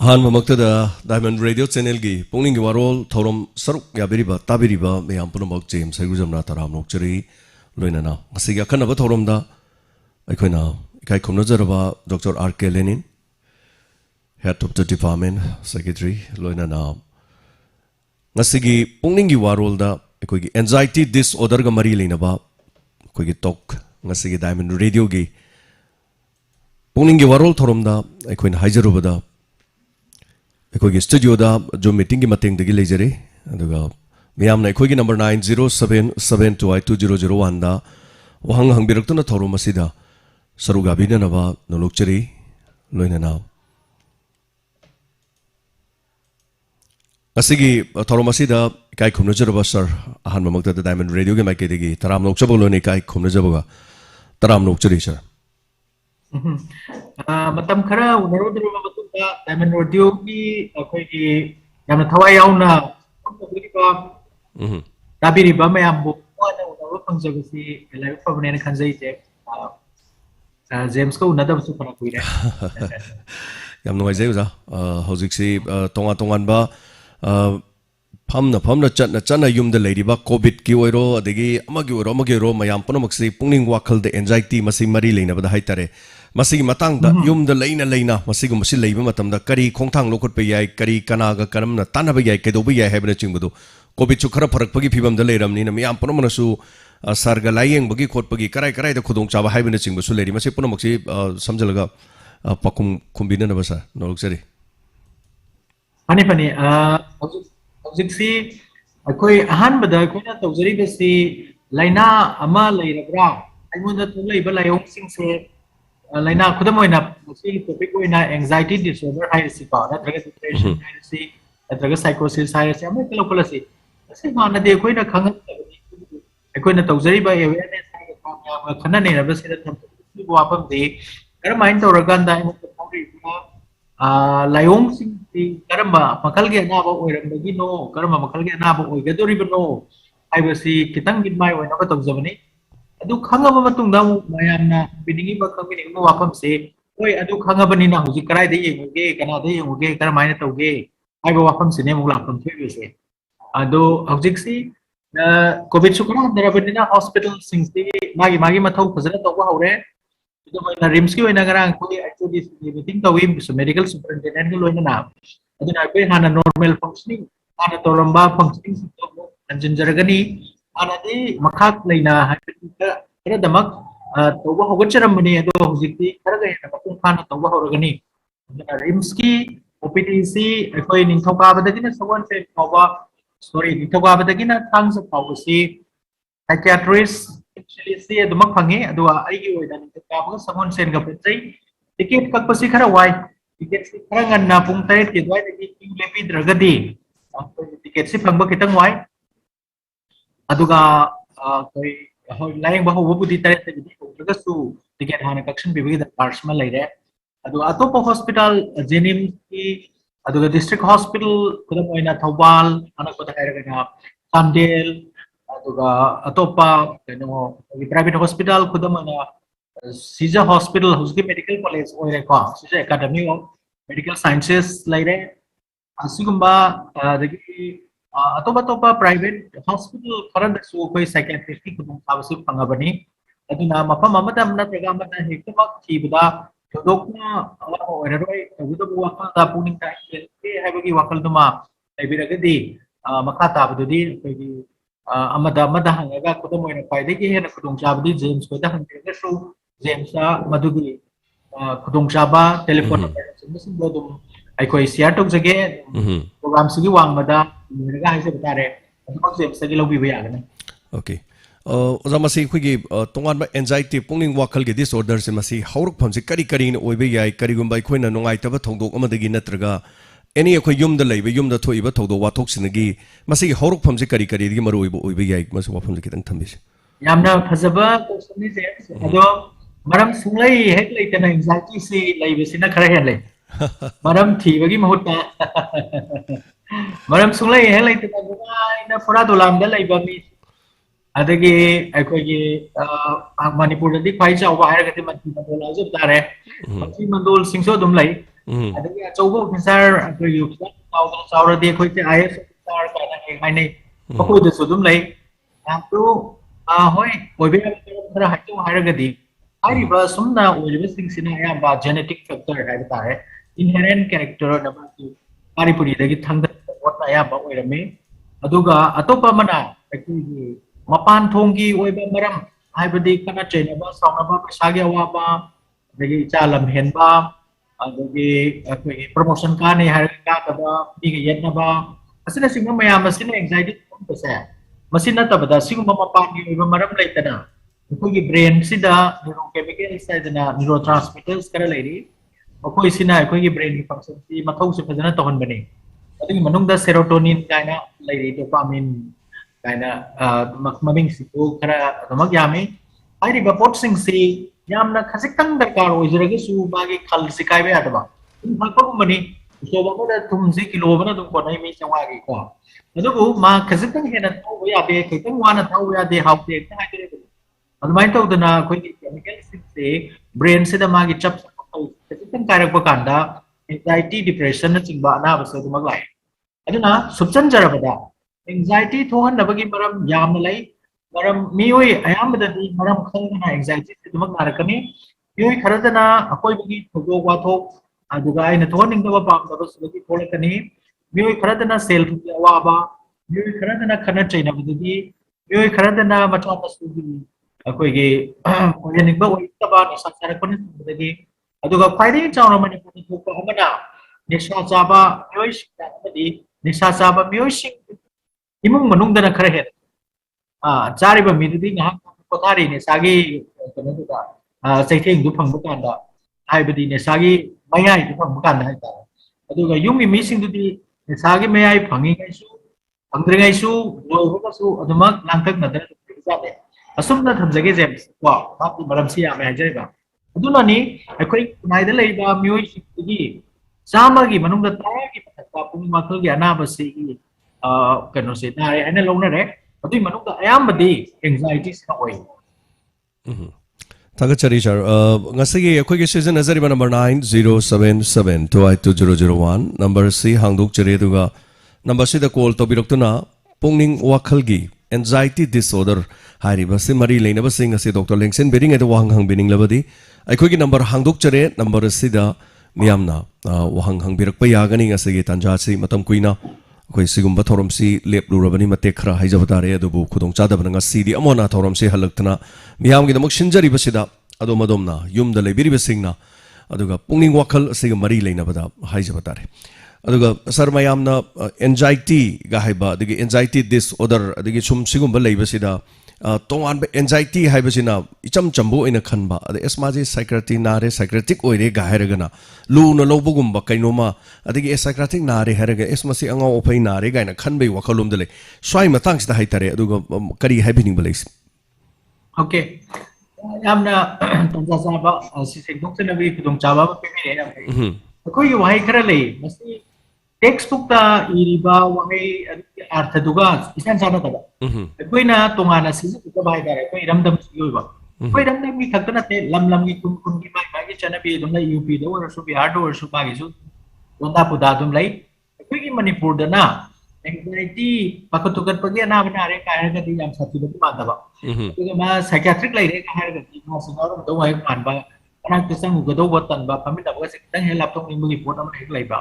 Han mamaktada Diamond Radio Channel gi pungning gi warol thorom saruk ya beriba tabiriba meyam punamak James Saigujamna taram nokchari loinana asiga khanaba thorom da aikoina ikai khomnajaraba Dr. R.K.Lenin Head of the Department Secretary loinana ngasigi pungning gi warol da aikoigi anxiety disorder ga mari leinaba aikoigi talk ngasigi Diamond Radio gi pungning gi warol thorom da aikoina haijarubada अखोगी studio दा जो meeting की मतेंग दगी लेजरे अदुगा मियामना अखोगी number 9077282001 दा वहंग हंगबिरक्तुना थौरो मसिदा सरुगाबिना नबा नलोकचरी लोइनाना असिगी थौरो मसिदा काय खुमनजरबा sir Ahaan ममक्ता दा diamond radio के माइके दगी तराम लोकचबो लोने काय खुमनजबगा तराम लोकचरी सर मतम खरा उनरोदरबा मतुंगा डायमंड रेडियो की अखोगी यामना थवाई याउना खमबरिबा ताबिरिबा मयामबो वाना उनरो फंगजबसी लाइव फबनेन खंजैजे जेम्स को उनदबसु फना कुइरे याम नुवाइजे उजा हौजिकसी तोंगा तोंगानबा फमना चना युमदा लेरिबा कोविड की ओइरो अदगी अमगी ओइरो मयाम पुनमक्सी पुंगनिंग वाखल द एंजाइटी मसी मरी लेनबदा हाइतारे मसीगी मतंग युमदा लेना मसीगु मसी लेबा मतमदा करी खोंथांग लोखटपे याय करी कनागा करमना तानबा याय केदोबा याय हैबना चिंगबदो कोविड चु खरा फरकपगी फिबमदा लेरमनिना मयाम पुनमनसु सरगा लायेंबगी खोटपगी कराय कराय द खुदोंग चाबा हैबना चिंगबसु लेरि मसी पुनमक्सी समजलगा पकुम खुंबिना बसा नोलुकसरी फनी हौजिकसी अखोई अहानबदा अखोइना तौजरिबसी लाइना अमा लेरब्रा आइमोंदा थुलैबा लायोंग सिंगसे लाइना खुदम होइना मसी टॉपिक होइना एंजाइटी डिसऑर्डर हाइसी पा नत्रगा डिप्रेशन हाइसी नत्रगा साइकोसिस हाइसी अमे कलोकलसी असे माना दे अखोइना खंगन अखोइना तौजरिबा अवेयरनेस हाइगा खाना खना नेरबसी थम वापम दे करमाइन तौरगांदा आइमोंदा थौरिबा लायोंग सिंगसी करमा मखलगे अनाबा ओइरमबगिनो करमा मखलगे अनाबा ओइगदोरिबनो हाइबसी कितंग गिदमाय ओइनाबा तौजबनी अदु खंगबा मतुंगदा मयामना बिनिंगी बा खंगिनी वाफम से ओइ अदु खंगबनिना हुजि कराइदे येंगुगे कनादे येंगुगे करमाइना तौगे हाइबा वाफम सिने मुग लाफम थेबिसे अदु हौजिकसी कोविड सुकरा दरबनिना हॉस्पिटल सिंगसी मागी मथौ फजरा तौबा हौरे अदुमैना रिम्स की ओइना गरांग कोइ एक्चुअली मीटिंग तौवी मेडिकल सुपरिटेंडेंट के लोइना अदुना कोइ हाना नॉर्मल फंक्शनिंग हाना तौरंबा फंक्शनिंग सिस्टम अंजनजरगनी आनादी मखाक लेना खरा दमक तौबा होगचरमनी अदो हुजिकती खरा गयना मपुं खाना तौबा होरगनी रिम्स की ओपीडीसी अखोय निंथौकाबदगिना सवन से तौबा सॉरी निंथौकाबदगिना थांस पावसी साइकियाट्रिस्ट एक्चुअली से अदमक फंगे अदो आइगी ओइदा निंथौकाबगा सवन सेन गपचै टिकट कक्पसी खरा वाई टिकट से खरा गन्ना पुं 8 के द्वाइदगी क्यू लेपिद्रगदी टिकट से फंगबा खितंग वाई अदुगा कोई लाइंग बहु वबुदी तरे तगिदी होगसु टिकट हाना कक्शन बिबगी द पार्समा लेरे अदु अतोप हॉस्पिटल जेनिम्स की अदुगा डिस्ट्रिक्ट हॉस्पिटल खुदम ओइना थौबाल अनकोद हायरगना चांदेल अदुगा अतोपा केनो private hospital खुदम ओइना सीजा hospital हुसकी medical college ओइरे को सीजा एकेडमी ऑफ मेडिकल साइंसेस लेरे असिगुम्बा दगी अतोपा प्राइवेट हॉस्पिटल खरदसु कोई साइकियाट्रिस्ट की खुदम साबसु फंगबनी अदुना मफम अमदा नत्रगा अमदा हेक्तमक थीबदा थोदोकना अवा ओइररोय तगुदबु वाखलदा पुनिंग ताइके हाइबगी वाखलदुमा लाइबिरगदी मखा ताबदुदी कोई अमदा हंगगा खुदम ओइना पाइदगी हेना खुदोंग चाबदी जेम्स कोदा हंगगसु जेम्सा मदुगी खुदोंग चाबा टेलीफोन नंबर सिंगसिंग बोदुम अखोई शेयर तौजगे प्रोग्राम सिगी वांगमदा मिरगा हाइसे बतारे अदमक जेम्स सगी लौबिबा यागना ओके ओजा मसी खुगी तोंगान एंजाइटी पुंगनिंग वाखल के डिसऑर्डर से मसी हौरक फमसे करी ओइबे याय करीगुंबा अखोइना नुंगाइतबा थौदोक अमदगी नत्रगा एनी अखोइ युमदा लेबे युमदा थोइबा थौदो वाथोकसिनगी मसी हौरक फमसे करी दी मरु ओइबे याय मसी वाफमसे कितंग थंबिसे यामना फजबा क्वेश्चन से अदो मरम सुंगलै हेक लेतना एंजाइटी से लेबेसिना खरा हेले मरम थीबगी महुता मरम सुंगलै हेक लेतना गुनाइना फुरा दोलामदा लेबा मी अदगी अखोगी मणिपुर दी ख्वाइ चावबा हायरगति मंत्री मंडल आजब तारे मंत्री मंडल सिंगसो दुम लै ꯑꯗꯒꯤ ꯑꯆꯧꯕ ꯑꯣꯐꯤꯁꯥꯔ ꯑꯩꯈꯣꯏꯒꯤ ꯑꯣꯐꯤꯁꯥꯔ ꯆꯥꯎꯔꯗꯤ ꯑꯩꯈꯣꯏꯁꯦ IAS ꯑꯣꯐꯤꯁꯥꯔ ꯀꯥꯏꯅ ꯍꯥꯏꯅꯩ ꯃꯈꯣꯏꯗꯁꯨ ꯑꯗꯨꯝ ꯂꯩ ꯑꯗꯨ ꯍꯣꯏ ꯑꯣꯏꯕ ꯌꯥꯕ ꯈꯔ ꯍꯥꯏꯖꯧ ꯍꯥꯏꯔꯒꯗꯤ ꯍꯥꯏꯔꯤꯕ ꯁꯨꯝꯅ ꯑꯣꯏꯔꯤꯕꯁꯤꯡꯁꯤꯅ ꯑꯌꯥꯝꯕ ꯖꯦꯅꯦꯇꯤꯛ ꯐꯦꯛꯇꯔ ꯍꯥꯏꯕ ꯇꯥꯔꯦ ꯏꯟꯍꯦꯔꯦꯟ ꯀꯦꯔꯦꯛꯇꯔ ꯃꯥꯒꯤ ꯃꯅꯤꯄꯨꯔꯤꯗꯒꯤ ꯊꯪꯗꯕ ꯄꯣꯠꯅ ꯑꯌꯥꯝꯕ ꯑꯣꯏꯔꯝꯃꯤ ꯑꯗꯨꯒ ꯑꯇꯣꯞꯄ ꯑꯃꯅ ꯑꯩꯈꯣꯏꯒꯤ ꯃꯄꯥꯟ ꯊꯣꯡꯒꯤ ꯑꯣꯏꯕ ꯃꯔꯝ ꯍꯥꯏꯕꯗꯤ ꯈꯠꯅ ꯆꯩꯅꯕ ꯁꯥꯎꯅꯕ ꯄꯩꯁꯥꯒꯤ ꯑꯋꯥꯕ ꯑꯗꯒꯤ ꯏꯆꯥ ꯂꯝꯍꯦꯟꯕ ꯑꯗꯒꯤ ꯑꯩꯈꯣꯏꯒꯤ ꯄ꯭ꯔꯣꯃꯣꯁꯟ ꯀꯥꯅꯤ ꯍꯥꯏꯔꯒ ꯀꯥꯗꯕ ꯃꯤꯒ ꯌꯦꯠꯅꯕ ꯑꯁꯤꯅꯆꯤꯡꯕ ꯃꯌꯥꯝ ꯑꯁꯤꯅ ꯑꯦꯡꯖꯥꯏꯇꯤ ꯊꯣꯛꯍꯟꯕꯁꯦ ꯃꯁꯤ ꯅꯠꯇꯕꯗ ꯁꯤꯒꯨꯝꯕ ꯃꯄꯥꯟꯒꯤ ꯑꯣꯏꯕ ꯃꯔꯝ ꯂꯩꯇꯅ ꯑꯩꯈꯣꯏꯒꯤ ꯕ꯭ꯔꯦꯟꯁꯤꯗ ꯅ꯭ꯌꯨꯔꯣꯀꯦꯃꯤꯀꯦꯜꯁ ꯍꯥꯏꯗꯅ ꯅ꯭ꯌꯨꯔꯣ ꯇ꯭ꯔꯥꯟꯁꯃꯤꯇꯔꯁ ꯈꯔ ꯂꯩꯔꯤ ꯃꯈꯣꯏꯁꯤꯅ ꯑꯩꯈꯣꯏꯒꯤ ꯕ꯭ꯔꯦꯟꯒꯤ ꯐꯪꯁꯟꯁꯤ ꯃꯊꯧꯁꯤ ꯐꯖꯅ ꯇꯧꯍꯟꯕꯅꯤ ꯑꯗꯨꯒꯤ ꯃꯅꯨꯡꯗ ꯁꯦꯔꯣꯇꯣꯅꯤꯟ ꯀꯥꯏꯅ ꯂꯩꯔꯤ ꯗꯣꯄꯥꯃꯤꯟ ꯀꯥꯏꯅ ꯃꯃꯤꯡꯁꯤꯡꯗꯨ ꯈꯔ ꯑꯗꯨꯃꯛ ꯌꯥꯝꯃꯤ ꯍꯥꯏꯔꯤꯕ ꯄꯣꯠꯁꯤꯡꯁꯤ ꯌꯥꯝꯅ ꯈꯖꯤꯛꯇꯪ ꯗꯔꯀꯥꯔ ꯑꯣꯏꯖꯔꯒꯁꯨ ꯃꯥꯒꯤ ꯈꯜꯁꯤ ꯀꯥꯏꯕ ꯌꯥꯗꯕ ꯊꯨꯝ ꯊꯛꯄꯒꯨꯝꯕꯅꯤ ꯎꯁꯣꯞ ꯑꯃꯗ ꯊꯨꯝꯁꯤ ꯀꯤꯂꯣ ꯑꯃꯅ ꯑꯗꯨꯝ ꯀꯣꯟꯅꯩ ꯃꯤ ꯆꯥꯝꯃꯉꯥꯒꯤꯀꯣ ꯑꯗꯨꯕꯨ ꯃꯥ ꯈꯖꯤꯛꯇꯪ ꯍꯦꯟꯅ ꯊꯧꯕ ꯌꯥꯗꯦ ꯈꯤꯇꯪ ꯋꯥꯅ ꯊꯧꯕ ꯌꯥꯗꯦ ꯍꯥꯎꯇꯦ ꯍꯦꯛꯇ ꯍꯥꯏꯗꯣꯏꯕ ꯑꯗꯨꯃꯥꯏꯅ ꯇꯧꯗꯅ ꯑꯩꯈꯣꯏꯒꯤ ꯀꯦꯃꯤꯀꯦꯜꯁꯤꯡꯁꯦ ꯕ꯭ꯔꯦꯟꯁꯤꯗ ꯃꯥꯒꯤ ꯆꯞ ꯈꯖꯤꯛꯇꯪ ꯀꯥꯏꯔꯛꯄ ꯀꯥꯟꯗ ꯑꯦꯡꯖꯥꯏꯇꯤ ꯗꯤꯄ꯭ꯔꯦꯁꯟꯅꯆꯤꯡꯕ ꯑꯅꯥꯕꯁꯨ ꯑꯗꯨꯃꯛ ꯂꯥꯛꯑꯦ ꯑꯗꯨꯅ ꯁꯨꯞꯆꯟꯖꯔꯕꯗ ꯑꯦꯡꯖꯥꯏꯇꯤ ꯊꯣꯛꯍꯟꯅꯕꯒꯤ ꯃꯔꯝ ꯌꯥꯝꯅ ꯂꯩ ꯃꯔꯝ ꯃꯤꯑꯣꯏ ꯑꯌꯥꯝꯕꯗꯗꯤ ꯃꯔꯝ ꯈꯪꯗꯅ ꯑꯦꯡꯖꯥꯏꯇꯤ ꯑꯗꯨꯃꯛ ꯅꯥꯔꯛꯀꯅꯤ ꯃꯤꯑꯣꯏ ꯈꯔꯗꯅ ꯑꯀꯣꯏꯕꯒꯤ ꯊꯧꯗꯣꯛ ꯋꯥꯊꯣꯛ ꯑꯗꯨꯒ ꯑꯩꯅ ꯊꯣꯛꯍꯟꯅꯤꯡꯗꯕ ꯄꯥꯝꯗꯕꯁꯤꯗꯒꯤ ꯊꯣꯛꯂꯛꯀꯅꯤ ꯃꯤꯑꯣꯏ ꯈꯔꯗꯅ ꯁꯦꯜ ꯊꯨꯝꯒꯤ ꯑꯋꯥꯕ ꯃꯤꯑꯣꯏ ꯈꯔꯗꯅ ꯈꯠꯅ ꯆꯩꯅꯕꯗꯒꯤ ꯃꯤꯑꯣꯏ ꯈꯔꯗꯅ ꯃꯆꯥ ꯃꯁꯨꯒꯤ ꯑꯩꯈꯣꯏꯒꯤ ꯑꯣꯏꯍꯟꯅꯤꯡꯕ ꯑꯣꯏꯔꯛꯇꯕ ꯅꯤꯁꯥ ꯆꯥꯔꯛꯄꯅꯆꯤꯡꯕꯗꯒꯤ ꯑꯗꯨꯒ ꯈ꯭ꯋꯥꯏꯗꯒꯤ ꯆꯥꯎꯅ ꯃꯅꯤꯄꯨꯔꯗ ꯊꯣꯛꯄ ꯑꯃꯅ ꯅꯤꯁꯥ ꯆꯥꯕ ꯃꯤꯑꯣꯏꯁꯤꯡꯗ ꯑꯃꯗꯤ ꯅꯤꯁꯥ ꯆꯥꯕ ꯃꯤꯑꯣꯏꯁꯤꯡ ꯏꯃꯨꯡ ꯃꯅꯨꯡꯗꯅ ꯈꯔ ꯍꯦꯟꯅ ꯆꯥꯔꯤꯕ ꯃꯤꯗꯨꯗꯤ ꯉꯥꯏꯍꯥꯛ ꯄꯣꯊꯥꯔꯤ ꯅꯤꯁꯥꯒꯤ ꯀꯩꯅꯣꯗꯨꯗ ꯆꯩꯊꯦꯡꯗꯨ ꯐꯪꯕ ꯀꯥꯟꯗ ꯍꯥꯏꯕꯗꯤ ꯅꯤꯁꯥꯒꯤ ꯃꯌꯥꯏꯗꯨ ꯐꯪꯕ ꯀꯥꯟꯗ ꯍꯥꯏꯇꯥꯔꯦ ꯑꯗꯨꯒ ꯌꯨꯝꯒꯤ ꯃꯤꯁꯤꯡꯗꯨꯗꯤ ꯅꯤꯁꯥꯒꯤ ꯃꯌꯥꯏ ꯐꯪꯉꯤꯉꯩꯁꯨ ꯐꯪꯗ꯭ꯔꯤꯉꯩꯁꯨ ꯂꯣꯏꯕꯒꯁꯨ ꯑꯗꯨꯃꯛ ꯂꯥꯡꯇꯛꯅꯗꯅ ꯂꯩꯕꯖꯥꯠꯅꯦ ꯑꯁꯨꯝꯅ ꯊꯝꯖꯒꯦ ꯖꯦꯝꯁ ꯀꯣ ꯃꯥꯒꯤ ꯃꯔꯝꯁꯤ ꯌꯥꯝꯃꯦ ꯍꯥꯏꯖꯔꯤꯕ ꯑꯗꯨꯅꯅꯤ ꯑꯩꯈꯣꯏ ꯈꯨꯟꯅꯥꯏꯗ ꯂꯩꯔꯤꯕ ꯃꯤꯑꯣꯏꯁꯤꯡꯗꯨꯒꯤ ꯆꯥꯝꯃꯒꯤ ꯃꯅꯨꯡꯗ ꯇꯔꯥꯒꯤ ꯃꯊꯛꯇ ꯄꯨꯛꯅꯤꯡ ꯋꯥꯈꯜꯒꯤ ꯑꯅꯥꯕꯁꯤꯒꯤ ꯀꯩꯅꯣꯁꯦ ꯅꯥꯔꯦ ꯍꯥꯏꯅ ꯂꯧꯅꯔꯦ ꯑꯗꯨꯒꯤ ꯃꯅꯨꯡꯗ ꯑꯌꯥꯝꯕꯗꯤ ꯑꯦꯡꯖꯥꯏꯇꯤꯁꯤꯅ ꯑꯣꯏ ꯊꯥꯒꯠꯆꯔꯤ ꯁꯥꯔ ꯉꯁꯤꯒꯤ ꯑꯩꯈꯣꯏꯒꯤ ꯁꯤꯖꯤꯟꯅꯖꯔꯤꯕ ꯅꯝꯕꯔ 9077282001 ꯅꯝꯕꯔꯁꯤ ꯍꯥꯡꯗꯣꯛꯆꯔꯤ ꯑꯗꯨꯒ ꯅꯝꯕꯔꯁꯤꯗ ꯀꯣꯜ ꯇꯧꯕꯤꯔꯛꯇꯨꯅ ꯄꯨꯛꯅꯤꯡ ꯋꯥꯈꯜꯒꯤ ꯑꯦꯟꯖꯥꯏꯇꯤ ꯗꯤꯁꯑꯣꯔꯗꯔ ꯍꯥꯏꯔꯤꯕꯁꯤ ꯃꯔꯤ ꯂꯩꯅꯕꯁꯤꯡ ꯑꯁꯤ ꯗꯣꯛꯇꯔ ꯂꯦꯡꯁꯤꯟꯕꯤꯔꯤꯉꯩꯗ ꯋꯥꯍꯪ ꯍꯪꯕꯤꯅꯤꯡꯂꯕꯗꯤ ꯑꯩꯈꯣꯏꯒꯤ ꯅꯝꯕꯔ ꯍꯥꯡꯗꯣꯛꯆꯔꯦ ꯅꯝꯕꯔ ꯑꯁꯤꯗ ꯃꯤꯌꯥꯝꯅ ꯋꯥꯍꯪ ꯍꯪꯕꯤꯔꯛꯄ ꯌꯥꯒꯅꯤ ꯉꯁꯤꯒꯤ ꯇꯥꯟꯖꯥꯁꯤ ꯃꯇꯝ ꯀꯨꯏꯅ ꯑꯩꯈꯣꯏ ꯁꯤꯒꯨꯝꯕ ꯊꯧꯔꯝꯁꯤ ꯂꯦꯞꯂꯨꯔꯕꯅꯤ ꯃꯇꯦꯛ ꯈꯔ ꯍꯥꯏꯖꯕ ꯇꯥꯔꯦ ꯑꯗꯨꯕꯨ ꯈꯨꯗꯣꯡꯆꯥꯗꯕꯅ ꯉꯁꯤꯗꯤ ꯑꯃꯨꯛ ꯊꯧꯔꯝꯁꯤ ꯍꯜꯂꯛꯇꯨꯅ ꯃꯤꯌꯥꯝꯒꯤꯗꯃꯛ ꯁꯤꯟꯖꯔꯤꯕꯁꯤꯗ ꯑꯗꯣꯝ ꯑꯗꯣꯝꯅ ꯌꯨꯝꯗ ꯂꯩꯕꯤꯔꯤꯕꯁꯤꯡꯅ ꯑꯗꯨꯒ ꯄꯨꯛꯅꯤꯡ ꯋꯥꯈꯜ ꯑꯁꯤꯒ ꯃꯔꯤ ꯂꯩꯅꯕꯗ ꯍꯥꯏꯖꯕ ꯇꯥꯔꯦ ꯑꯗꯨꯒ ꯁꯥꯔ ꯃꯌꯥꯝꯅ ꯑꯦꯟꯖꯥꯏꯇꯤꯒ ꯍꯥꯏꯕ ꯑꯗꯒꯤ ꯑꯦꯟꯖꯥꯏꯇꯤ ꯗꯤꯁꯑꯣꯔꯗꯔ ꯑꯗꯒꯤ ꯁꯨꯝ ꯁꯤꯒꯨꯝꯕ ꯂꯩꯕꯁꯤꯗ ꯇꯣꯉꯥꯟꯕ ꯑꯦꯟꯖꯥꯏꯇꯤ ꯍꯥꯏꯕꯁꯤꯅ ꯏꯆꯝ ꯆꯝꯕ ꯑꯣꯏꯅ ꯈꯟꯕ ꯑꯗꯩ ꯑꯦꯁ ꯃꯥꯁꯤ ꯁꯥꯏꯀ꯭ꯔꯦꯇꯤ ꯅꯥꯔꯦ ꯁꯥꯏꯀ꯭ꯔꯦꯇꯤꯛ ꯑꯣꯏꯔꯦꯒ ꯍꯥꯏꯔꯒꯅ ꯂꯨꯅ ꯂꯧꯕꯒꯨꯝꯕ ꯀꯩꯅꯣꯃ ꯑꯗꯒꯤ ꯁꯥꯏꯀ꯭ꯔꯦꯇꯤꯛ ꯅꯥꯔꯦ ꯍꯥꯏꯔꯒ ꯑꯦꯁ ꯃꯁꯤ ꯑꯉꯥꯎ ꯑꯐꯩ ꯅꯥꯔꯦ ꯀꯥꯏꯅ ꯈꯟꯕꯒꯤ ꯋꯥꯈꯜꯂꯣꯝꯗ ꯂꯩ ꯁ꯭ꯋꯥꯏ ꯃꯇꯥꯡꯁꯤꯗ ꯍꯥꯏꯇꯥꯔꯦ ꯑꯗꯨꯒ ꯀꯔꯤ ꯍꯥꯏꯕꯤꯅꯤꯡꯕ ꯂꯩ ओके यामना तंजा चाबा सि सेंदोक्चनबी खुदोंचाबा अमा पिबिरे याम फै अखोई वहाई खरा लई मसी टेक्स्ट बुक ता इरिबा वहाई अर्थदुगा इसान साना तबा अखोइना तोंगाना सिजु तुका बाय दारे अखोई रमदम सियोबा अखोई रमदम मी खतना ते लम लम की कुन की बाय बाय चनबी दुम लाई यूपी दो और बिहार दो और बागी सु वंदा पुदा दुम लाई अखोई की मणिपुर दना एंजाइटी पाकतुकत पगे ना बना रे काहे गति याम साथी बति मादबा अदुगा मा साइकियाट्रिक लाई रे काहे गति मा सिंगार दो वाई मानबा अना किसंग गदो वतनबा फमिदबा से तंग हे लैपटॉप नि मुगी फोटो मा हेक लाइबा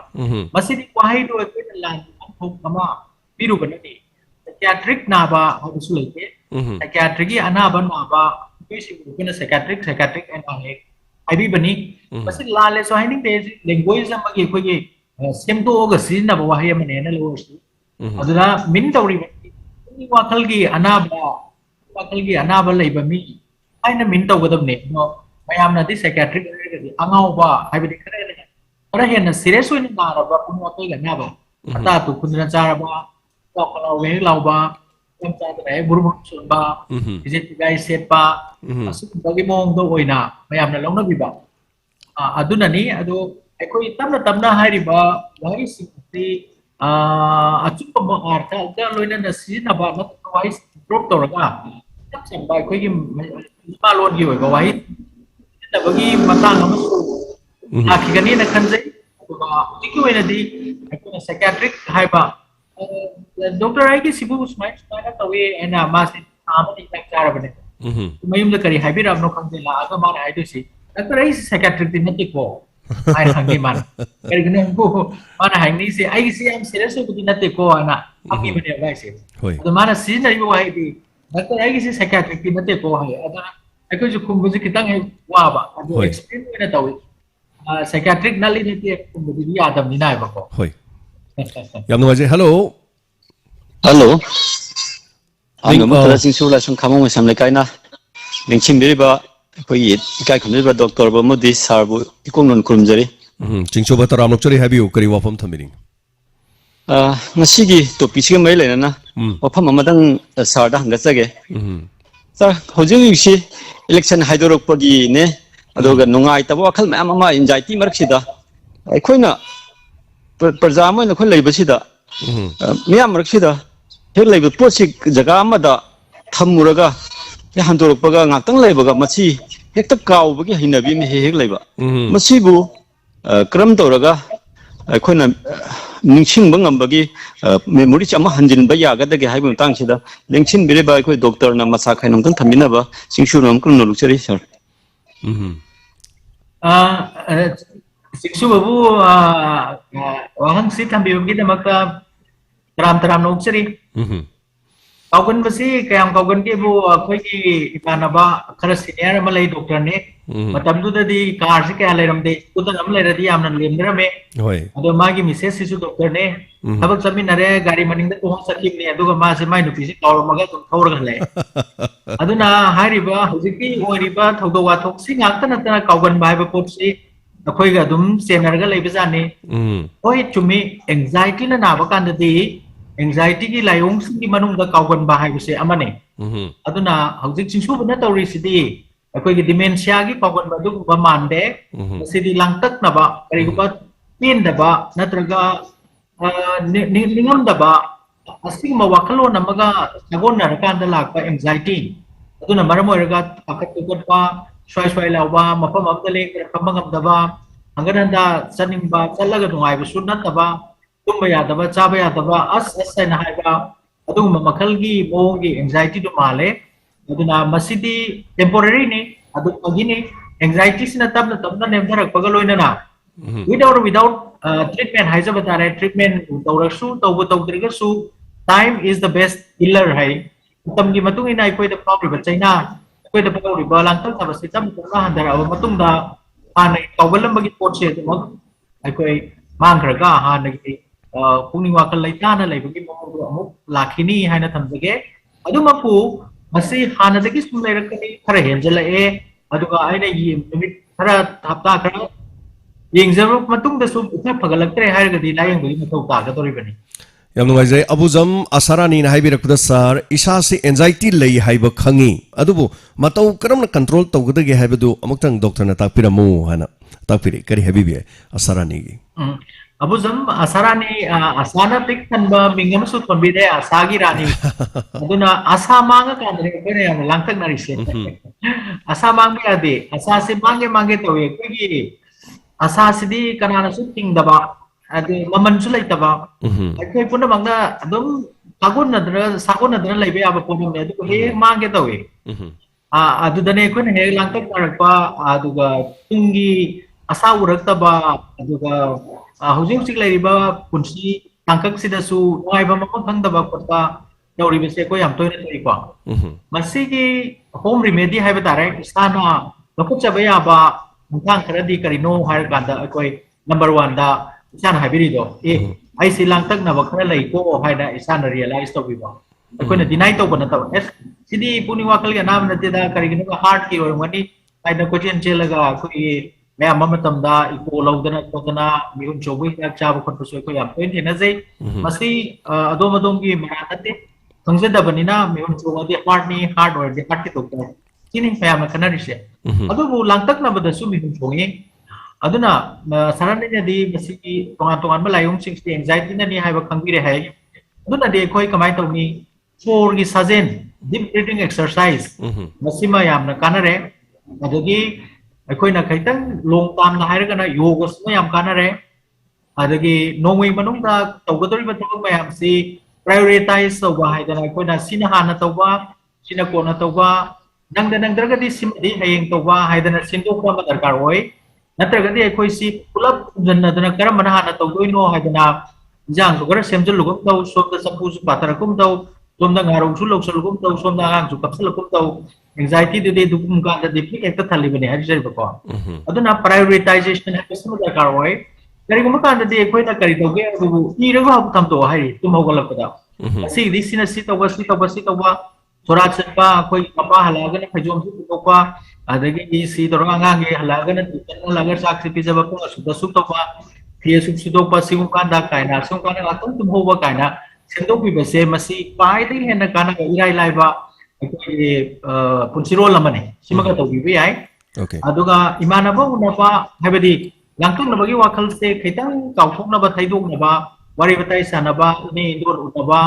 मसिदि वाही दो अखोई लान थोक अमा पिरु बननि साइकियाट्रिक नाबा हबसु लैते साइकियाट्रिक की अनाबा नाबा किसि बुकना साइकियाट्रिक एंड आहे आईबी बनी मसि लाले सो हाइनिंग दे लैंग्वेज अमगी अखोई सेमदोगा सिजनबा वाही अमने न लोसु अदुना मिन तौरी वाखलगी अनाबा लैबा मी आइना मिन तौगदबने नो मयामना दि साइकियाट्रिक रेगदि अंगावबा हाइबदि खरा हेन सीरियस ओइन नारबा पुन वाखलगा नाबा अता तु खुनना चारबा वाखलाव वे लावबा कम चादरे बुरबुर सुनबा इजे गाय सेपा असु बगी मोंग दो ओइना मयामना लौना बिबा अदुननी अदो अखोई तमना तमना हारिबा वाही सिंगति अचुप अर्थ दा लोइना सिजनबा नतवाइस ड्रॉप तौरगा चंबा अखोई मालोन की होइबा वाही नबगी मतांग अमसु आखिगनी न खनजै ꯍꯧꯖꯤꯛꯀꯤ ꯑꯣꯏꯅꯗꯤ ꯑꯩꯈꯣꯏꯅ ꯁꯥꯏꯀꯤꯌꯥꯇ꯭ꯔꯤꯛ ꯍꯥꯏꯕ ꯗꯣꯛꯇꯔ ꯑꯩꯒꯤ ꯁꯤꯕꯨ ꯁꯨꯃꯥꯏꯅ ꯁꯨꯃꯥꯏꯅ ꯇꯧꯏ ꯑꯩꯅ ꯃꯥꯁꯦ ꯊꯥ ꯑꯃꯗꯤ ꯍꯤꯗꯥꯛ ꯆꯥꯔꯕꯅꯦ ꯃꯌꯨꯝꯗ ꯀꯔꯤ ꯍꯥꯏꯕꯤꯔꯛꯑꯕꯅꯣ ꯈꯪꯗꯦ ꯂꯥꯛꯑꯒ ꯃꯥꯅ ꯍꯥꯏꯗꯣꯏꯁꯤ ꯗꯣꯛꯇꯔ ꯑꯩꯁꯦ ꯁꯥꯏꯀꯤꯌꯥꯇ꯭रिꯛꯇꯤ ꯅꯠꯇꯦꯀꯣ ꯍꯥꯏꯅ ꯍꯪꯉꯤ ꯃꯥꯅ ꯀꯔꯤꯒꯤꯅꯣ ꯃꯥꯅ ꯍꯥꯏꯅꯤꯡꯉꯤꯁꯦ ꯑꯩꯒꯤꯁꯦ ꯌꯥꯝ ꯁꯤरिꯌꯁ ꯑꯣꯏꯕꯗꯤ ꯅꯠꯇꯦꯀꯣ ꯍꯥꯏꯅ ꯍꯪꯉꯤꯕꯅꯦꯕ ꯑꯩꯁꯦ ꯑꯗꯣ ꯃꯥꯅ ꯁꯤꯖꯤꯟꯅꯔꯤꯕ ꯋꯥꯍꯩꯗꯤ ꯗꯣꯛꯇꯔ ꯑꯩꯒꯤꯁꯦ ꯁꯥꯏꯀꯤꯌꯥꯇ꯭रिꯛꯇꯤ ꯅꯠꯇꯦꯀꯣ ꯍꯥꯏ ꯑꯗꯨꯅ ꯑꯩꯈꯣꯏꯁꯨ ꯈꯨꯝꯕꯁꯦ ꯈꯤꯇꯪ ꯍꯦꯛ ꯋꯥꯕ ꯑꯗꯣ ꯑꯦꯛꯁꯄ꯭ꯂꯦꯟ ꯑꯣꯏꯅ ꯇꯧꯏ psychiatric nality kumbudi yadam ni nai bako hoi yam nuaje hello hello anu mutara singsu la sung khamong sam le kaina lingchim biriba koi kai khumriba doctor ba mudi sarbu ikongnon kurumjari chingcho ba taram lokchari habiu kari wafam thamiring ngasigi topic si mai lena wafam amadang sarda hangasage sir hojing si election haidorok pagi ne adoga nungai tabo akhal mayam ama anxiety marksida aikoina प्रजा में नखोन लेबसिदा मियाम रखसिदा हे लेब पोसि जगह अमदा थमुरगा हे हंदोरपगा ngaktang लेबगा मछि हेक्ता काउबगी हिनबि मे हेक लेबा मसिबु क्रम तौरगा अखोना निंगसिंग ngambagi memory chama hanjin ba yagadage haibu tangsida lengchin bireba अखोय doctor ना मसा खाइनों तन थमिनाबा सिंगसुरम कुन नुलुचरी sir Siksu babu wahang si tambi bagi damakta teram nukseri. Kaukan basi kayam kaukan ke bu koi ki ipanaba kara senior malai doktor ne. Matam tu tadi kar si kaya leram de. Kuta nam lera di amnan lem dera me. Ado magi mises sisu doktor ne. Habak sami nare gari maning da tuhang sakim ne. Ado ma se mai nupisi kaur maga tum kaur gale. Ado na hari ba hujiki ori ba thaudo wa thok si ngakta na kaukan bai ba pot si. अखोई का दुम सेनर का लेबे जाने ओए चुमी anxiety ना नाबा कांददी anxiety की लायोंग की मनुंग दा काउगन बाहाय बसे अमने अदुना हौजिक चिंसु बना तौरी सिदी अखोई की डिमेंशिया की काउगन बादु बा मानदे सिदी लांगतक नबा करिगुबा पेन दबा नत्रगा निंगम दबा अस्तिग मा वाखलो नमगा सगोन नरकांदा लाकपा एंजाइटी अदुना मरम ओरगा अखत कुगतपा swai lawa mafam amda le kamangam daba angananda sanimba chalaga nungai bu sunnataba tumba yadaba chaba yadaba as na haiba aduma makhalgi mogi anxiety do male aduna masidi temporary ne adu agini anxiety sina tabna nemdarak pagaloina na without treatment haija batare treatment tawrasu tawbu tawdrigasu time is the best healer hai tamgi matung ina ikoi da problem chaina कोई तो पकौड़ी बालांग तक तब से तब तो ना हंदरा वो मतुंग दा हाने कावलम बगी पोचे तो मग कोई मांग रगा हाने की पुनिंग वाकल लाइटा ना लाइब की मग अमुक लाखिनी है ना थमजगे अदु मपु मसी हाने दगी सुन ले रखनी खरे हेंजल ए अदु का आइने ये मिनट खरा हफ्ता खरा येंजरो मतुंग दा सुम इतना फगलक्तरे हाय गदी लायंग बगी मथौ तागा तोरी बनी yam nuaje abuzam asarani na haibirakda sar isa se anxiety lei haiba khangi adubu matau karamna control tawgdage haibadu amuktang doctor na takpiramu hana takpiri kari habibi asarani gi abuzam asarani asana tik tanba mingam sut pambide asagi rani aduna asamanga kandre kene yam langtak narise asamang bi ade asase mange tawe kogi asasidi kanana su tingdaba adu maman su laitaba ai puna mangna adum sagon nadra laibe aba ponum ne adu he mange tawe adu dane ko ne langtak parakpa aduga tungi asa uraktaba aduga hojing sik laiba punsi tangkak sidasu waiba mamang khangdaba kotba dauri bese ko yam toine toi ko masigi home remedy haiba tare sana lokcha ba ya ba mutang kharadi karino har ganda koi number 1 da isan haibirido ai si langtak na bakra lai ko haida isan realize to biba akoina deny to bana ta es sidi puni wakal ga nam nate da karigino ka heart ki or mani aina ko chen chelaga koi me mamatam da iko lawdana tokana mihun chobi yak chaba khot so ko yam point na jai masi adom ki manate thangse da banina mihun chobi heart ni heart or de heart ki to sini payam kana rise adu bu langtak na bada su mihun chobi aduna sarananya di masi tongan malayong sing anxiety na ni haiba khangire hai aduna de khoi kamai tawni for gi sajen deep breathing exercise masima yamna kanare adagi khoi na khaitang long tam na hairaga na yoga sma yam kanare adagi nongwei manungda tawgadoriba thobak mayam si prioritize tawba haidana koina sina hana tawba sina kona tawba nangdragadi simdi hayeng tawba haidana sindokwa ma darkar oi natragadi ekoi si pulap jannadana karamana hana tawdoino haidana jang ko gara semjul lugum taw sobda sampu su patarakum taw somda ngarong su lok sulugum taw somda ngang su kapsulakum taw anxiety de dugum ka da dipli ekta thali bane hajir bako aduna prioritization ha kismu darkar oi kari gum ka da de ekoi na kari tawge abu irago ha tam to hai tum hogalakda si disina si tawba si tawba si tawba thora chapa koi papa halaga na khajom su tawba adagi si doranga ngange halaga na halaga sak si pijaba ko su da su tawba Fiesuk sidok pa sing kanda kaina sing kana atum tum hoba kaina sendok bi base masi pai ding hena kana irai lai ba punsiro lamane simaga to bi ai aduga imana ba una pa habedi langtung na bagi wakal se khitang kauthok na ba thaidok na ba wari batai sana ba ni indor una ba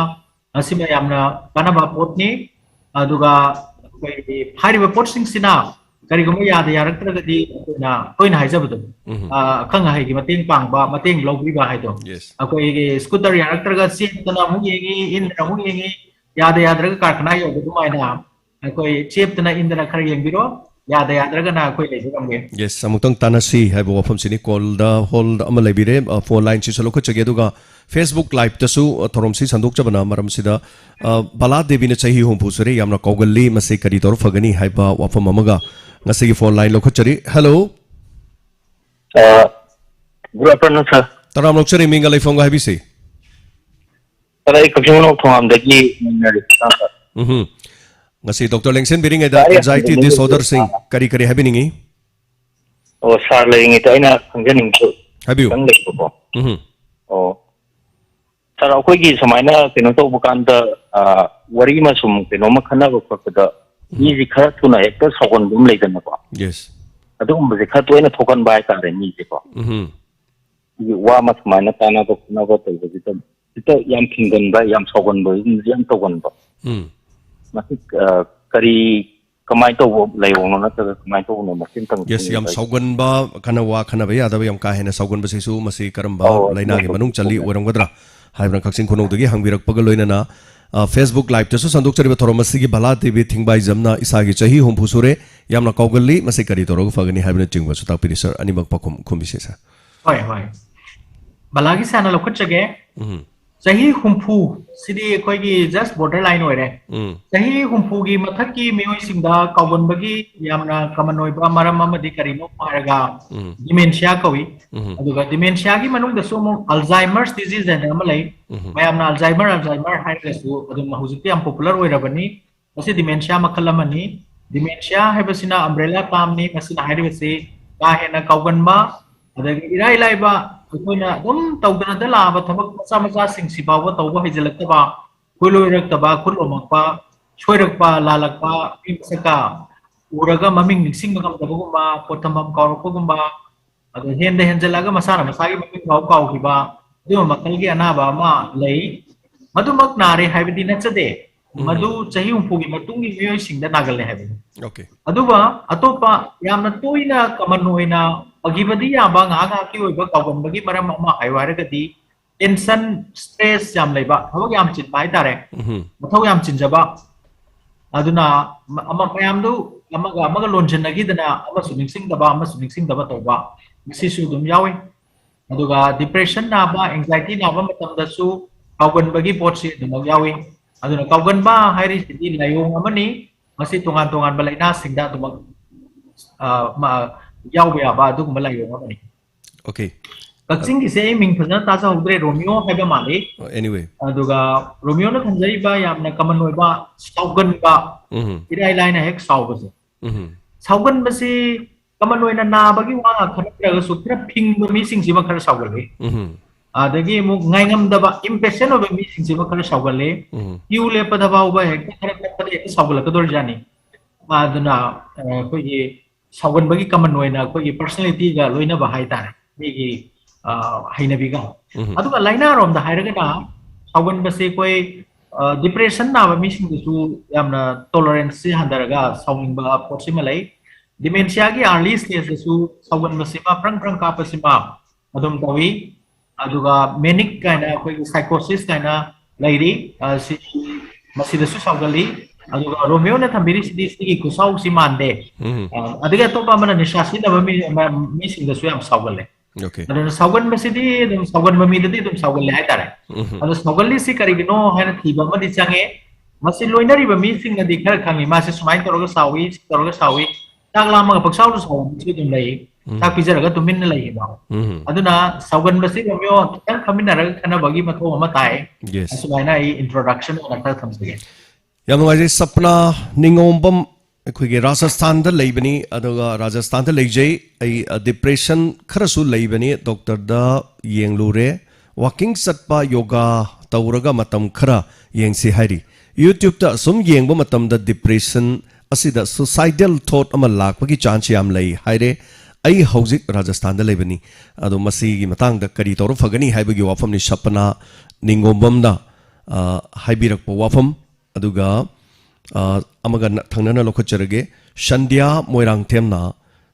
asima yamna kana ba potni aduga hari ba pot sing sina kari gum ya da yaraktragadi na toina haijabadu khang hai gi mating pangba mating logbi ba hai to akoi ge scooter yaraktraga si tana mu yegi in na mu yegi ya da yadraga karkhana yo du mai na akoi chep tana indana khar yengbiro ya da yadraga na akoi le jam ge yes samutang tanasi hai bo pham sini call da hold am lebire phone line chi salo ko chege duga Facebook live tasu thorom si sandok chabana maram sida bala devi na chahi hum phusure yamna kogalli mase kari tor fagani hai ba wafam amaga ngasi gi phone line lo khachari hello good afternoon sir taram lok chari minga lai phone ga habi se tarai kakshino thom dagi minari ngasi Dr. Lengsen biring da anxiety disorder sing kari kari happening e o sar leng ita ina khangjaning ko habiu kang le ko o sar akoi gi samaina kino to bukan da wari ma sum kino ma khana ko da ni ji khara tuna ekta sogon dum le dan ko yes adu mo ji khara to ina thokan bai ta re ni ji ko wa ma samaina ta na ko na ko to ji to ito yam khingan ba yam sogon ba yam togon ba masih kari kamai to lai wong na ta kamai to no masin tang yes yam saugan ba kana wa kana ba ya da yam ka hena saugan ba sesu masi karamba laina gi manung chali oram gadra haibra kaksin khonong dagi hangbirak pagal loina na Facebook live tasu sanduk chari ba thorom masi gi bala tv thingbai jamna isa gi chahi hum phusure yamna kaugalli masi kari torog fagani haibna chingba sutak piri sir animak pakum khumbi se sa hoi hoi balagi sana lokot chage chahi humpu sidi koi gi just borderline oire chahi humpu gi mathak ki meoi singda kauban bagi yamna common oi ba maram amadi karino paraga dementia kawi aduga dementia gi manung da sumo alzheimer's disease and amalai mayamna alzheimer haire su adu mahuziti am popular oi rabani masi dementia makalamani dementia hebasina umbrella term ni masina haire se ka hena kauban ma adagi irai lai ba koina dum tawdana da laba thabak macha macha sing sibawa tawba haijalak ba kuloirak taba kulomak ba choirak ba lalak ba imsaka uraga maming sing ngam taba ma potamam kaurko gumba adu hende henjalaga masana masagi maming kau kau hiba du makal gi anaba ma lei madumak nare haibidi na chade madu chahi umpugi matungi miyoi singda nagal le haibidi okay aduba atopa yamna toina kamanoina agibadi yaba nga ki oiba kawban bagi maram ma haiwara gadi tension stress yam leiba thawak yam chin bai tare mathau yam chin jaba aduna ama mayam du amaga lonchen nagi dana ama suningsing daba toba misi su dum yawi aduga depression na ba anxiety na ba matam da su kawban bagi pot si dum yawi aduna kawban ba hairi sidi layong amani masi tungan balai na singda dum ma yaw ya ba du kuma layo ngani okay kaksin gi se ming phana ta sa hudre romeo haiba male anyway aduga romeo na thanjai ba yamna common oi ba saugan ba irai line hek sauga se saugan ba si common oi na ba gi wa khana ga su thra phing ba mi sing si ma khara saugal le adagi mu ngai ngam da ba impression of mi sing si ma khara saugal le yu le pa da ba ba hek khara pa da saugal ka dor jani aduna ko ye saugan bagi common oina ko personality ga loina ba hai tar mi gi hainabi ga aduga laina rom da hairaga na saugan ba se koi depression na ba mi sing su yamna tolerance si handaraga saung ba possible dementia gi early stage su saugan ba se ma prang ka pa sima adum tawi aduga manic kaina koi psychosis kaina lairi si masida su saugali aduga Romeo na thambiri sidi sidi ku sau si mande adiga to pa mana nishasi da mi singa su yam saugale Okay. aduna saugan masidi dum saugan mami dadi dum saugal hai tare adu saugali si karigino haina thiba ma di change masi loinari ba mi singa di khar khangi ma se sumai toroga sawi tak lama pak sau su si dum lai tak pijaraga tumin na lai ba aduna saugan masi Romeo tang khamina ra khana bagi matho ma tai Yes. sumai na introduction na thar thamsige yam ngai sapna ningombam अखोगे राजस्थान द लेबनी अदुगा राजस्थान द लेजै आई depression खरसु लेबनी doctor द येंगलुरे वॉकिंग सत्पा योगा तौरगा मतम खरा येंगसी हारी यूट्यूब ता सुम येंगब मतम द डिप्रेशन असिदा सुसाइडल थॉट अमा लाकपगी चांस याम लई हाइरे आई हौजिक राजस्थान द लेबनी अदो मसीगी मतंग द करी तौर फगनी हाइबगी वाफम नि सपना निंगोबम दा हाइबिरक वाफम अदुगा अमगा थंगना लोखचरगे संध्या मोइरांग थेमना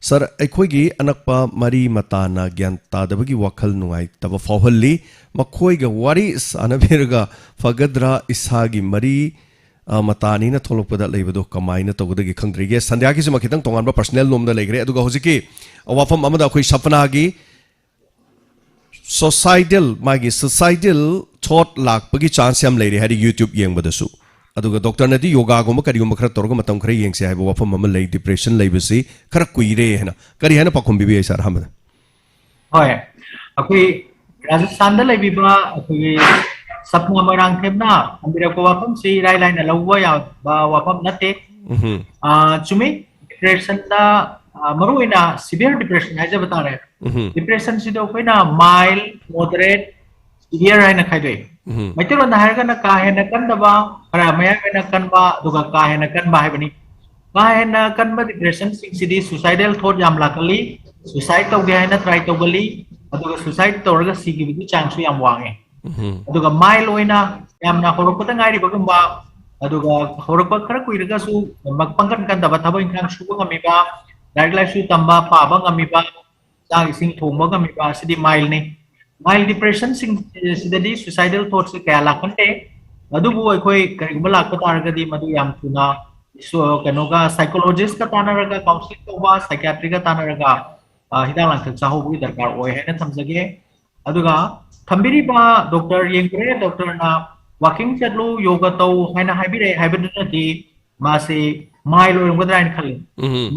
सर अखोगी अनकपा मरी मताना ज्ञान तादबगी वखल नुंगाई तब फावहल्ली मखोइगा वारी सानबेरगा फगद्रा इसागी मरी मतानी न थोलपदा लेबदो कमाइना तगदगी खंग्रिगे संध्या की सम खितंग तोंगानबा पर्सनल नोमदा लेग्रे अदुगा होजिकी वाफम अमदा अखोई सपनागी सोसाइडल थॉट लाकपगी चांस याम लेरे हरि यूट्यूब येंगबदसु अदुगा डॉक्टर नदी योगा गुम करिगुम खरा तोरग मतम खरा येंगसे हाइबो वफम मम लई डिप्रेशन लईबसी खरा कुइरे हेना करि हेना पखुम बिबे सर हमद होय अखोई राजस्थान द लईबिबा अखोई सपना मोइरांग थेमना अंबिरा को वफम सी राय लाइन लववा या बा वफम नते चुमी डिप्रेशन दा मरुइना सिवियर डिप्रेशन है जब बता रहे depression Sido Koyna mild moderate severe है ना खाइदे मैत्रो ना है ना का है ना कनबा खरा मया ना कनबा दुगा का है ना कनबा है बनी का है ना कनबा डिप्रेशन सिदी सुसाइडल थॉट याम लाकली सुसाइड तो गया है ना ट्राई तो गली दुगा सुसाइड तोरगा सिगी बिदि चांस याम वांगे दुगा माइल ओइना याम ना होरपता ngairi bagumba aduga horpa khara kuiraga su makpangkan kan daba thabo ingkang subu ngamiba direct life su tamba pa ba ngamiba jang sing thongba ngamiba sidi mail ni mild depression सिंगदी suicidal thoughts क्या लाखंटे अदुबु अखोई करिगुम लाख तारगदी मदु याम थुना कनोगा psychologist का तानरगा counselling तोबा psychiatry का तानरगा हिदा लांख चाहोबु दरकार ओय हेन थमजगे अदुगा थंबिरिबा डॉक्टर येंगरे डॉक्टर ना वॉकिंग चलो योगा तो हैना हाइबिरे हाइबिदुनदी मासे माइल ओयगदराइन खले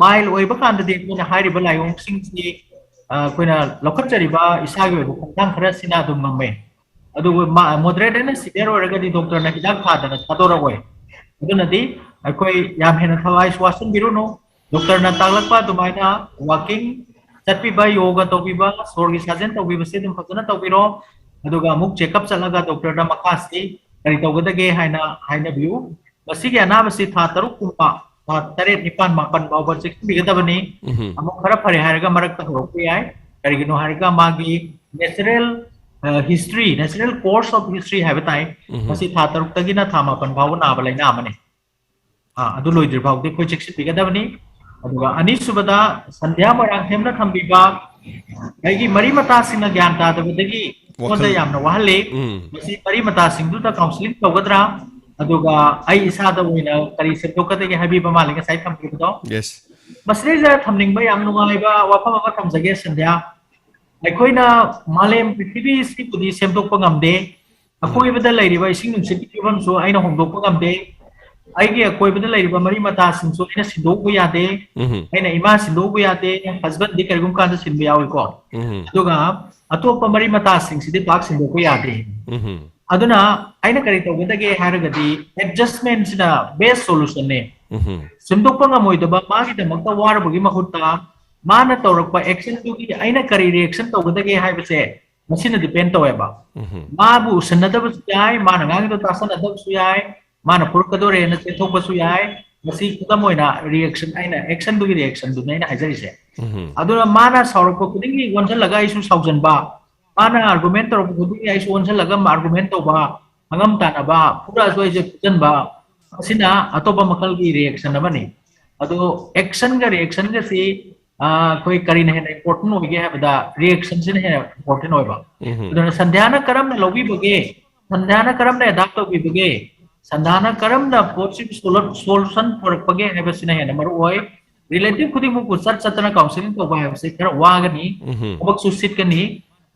माइल ओयबा कांददी कोना हाइरिबा लायोंग सिंगसी कोइना लखचरिबा इसागे खोंतां खरा सिना दुममे अदु मॉडरेट ने सिवियर ओरगदी डॉक्टर ना हिदाक थादना थादोरगोय अदुनदी अखोई याम हेना थवाई स्वासन बिरुनो डॉक्टर ना तागलकपा दुमाइना वॉकिंग चटपीबा योगा तोबीबा सोरगी साजन तोबीबा से दुम फजना तोबीरो अदुगा मुक चेकअप चलगा डॉक्टर ना मखासी करि तोगदगे हाइना बियु बसिगे अनाबसी था तरुक कुंपा तरे निपान मापन बाबर से बिगदबनी अमुक खरा फरे हारगा मरक तक रोक याय करिगिनो हारगा मागी natural history natural course of history हैबताई मसी था तरुक तगिना था मापन भाव ना बलै ना मने अदु लोइद्र भाव दे कोइ चेक्स बिगदबनी अदुगा अनी सुबदा संध्या मोरांग थेमना थंबिबा आइगी मरी मता सिंग ज्ञान तादबदगी कोदा यामना वहले मसी मरी मता सिंगदु ता काउंसलिंग तोगदरा अदुगा आई इसादा ओइना करी सेटोकदगे हाबिबा मालिंग साइ थंबिबदो यस मसले जा थमनिंग बा याम नुगाइबा वाफम अमा थमजगे संध्या अखोइना मालेम पृथ्वी सि पुदि सेमदोकपा ngamde अखोइबदा लैरिबा इसिंग नुंसिति फिबम सो आइना होंदोकपा ngamde आइगे अखोइबदा लैरिबा मरी मता सिंसो आइना सिंदोकबो यादे आइना इमा सिंदोकबो यादे हस्बैंड दि करगुम कांदा सिनबे यावइको अदुगा अतोपा मरी मता सिंसिदि पाक सिंदोकबो यादे अदुना आइना करी तोगदगे हारगदी एडजस्टमेंट सिना बेस्ट सॉल्यूशन ने सिमदोकपा ngамoidaba मागी दमकता वारबगी महुत्ता माना तौरकपा एक्शन दुगी आइना करी रिएक्शन तोगदगे हाइबसे मसिना डिपेंड तोएबा माबु सनदब सुयाय माना ngangi तो तासनदब सुयाय माना पुरकदोरे न चेथोकबा सुयाय मसी कुदमोइना रिएक्शन आइना एक्शन दुगी रिएक्शन दुनैना हाइजरिसे अदुना माना सौरकपा कुदिंगी वनसन लगा इशु साउजनबा माना आर्गुमेंट तौर खुदी आइसु वनसन लगम आर्गुमेंट तोबा angam tanaba pura soije pujanba asina atoba makal gi reaction amani ado action ga si कोई करी नहीं इम्पोर्टेंट होगी है बता रिएक्शन से नहीं इम्पोर्टेंट होगा तो संध्याना करम ने लोगी बगे संध्याना करम ने अदाप्ट होगी बगे संध्याना करम ने पॉजिटिव सोल्यूशन फॉर बगे है बस नहीं है मरु होए रिलेटिव खुदी मुकु सर सतना काउंसलिंग तो बाय से कर वागनी अबक सुसित कनी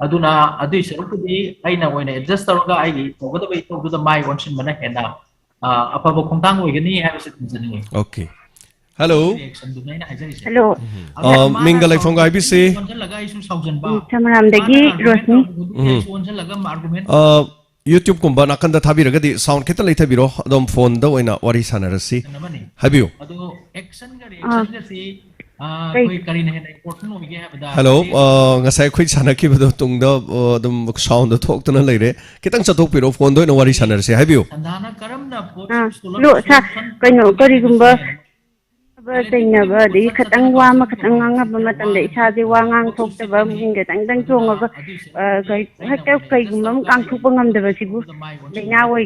अदुना अदुई सरुकुदी आइना ओइना एडजस्ट तौरगा आइगी तोगदबई तोगदुदा माइ वनसिन बना हेना अफब खोंतांग ओइगनी है बस तंजनी ओके हेलो हेलो मिंगल लाइफोंग आईबीसी समरामदगी रोशनी यूट्यूब कुंबा नाकंदा थाबिरगदी साउंड खिता लेथबिरो अदम फोन द ओइना वारी सानरसी हाबियो hello ngasai khoi sanaki bado tungda dum sound da thok tana leire kitang chatok piro phone do na wari sanarse habiyo lo sa kaino kari gumba ba tayna ba di khatang wa ma khatang nga ba matam de isa di wa ngang thok ta ba ming ge tang tang chong ba kai hakka kai gumba kang thok ba ngam da ba sibu leina oi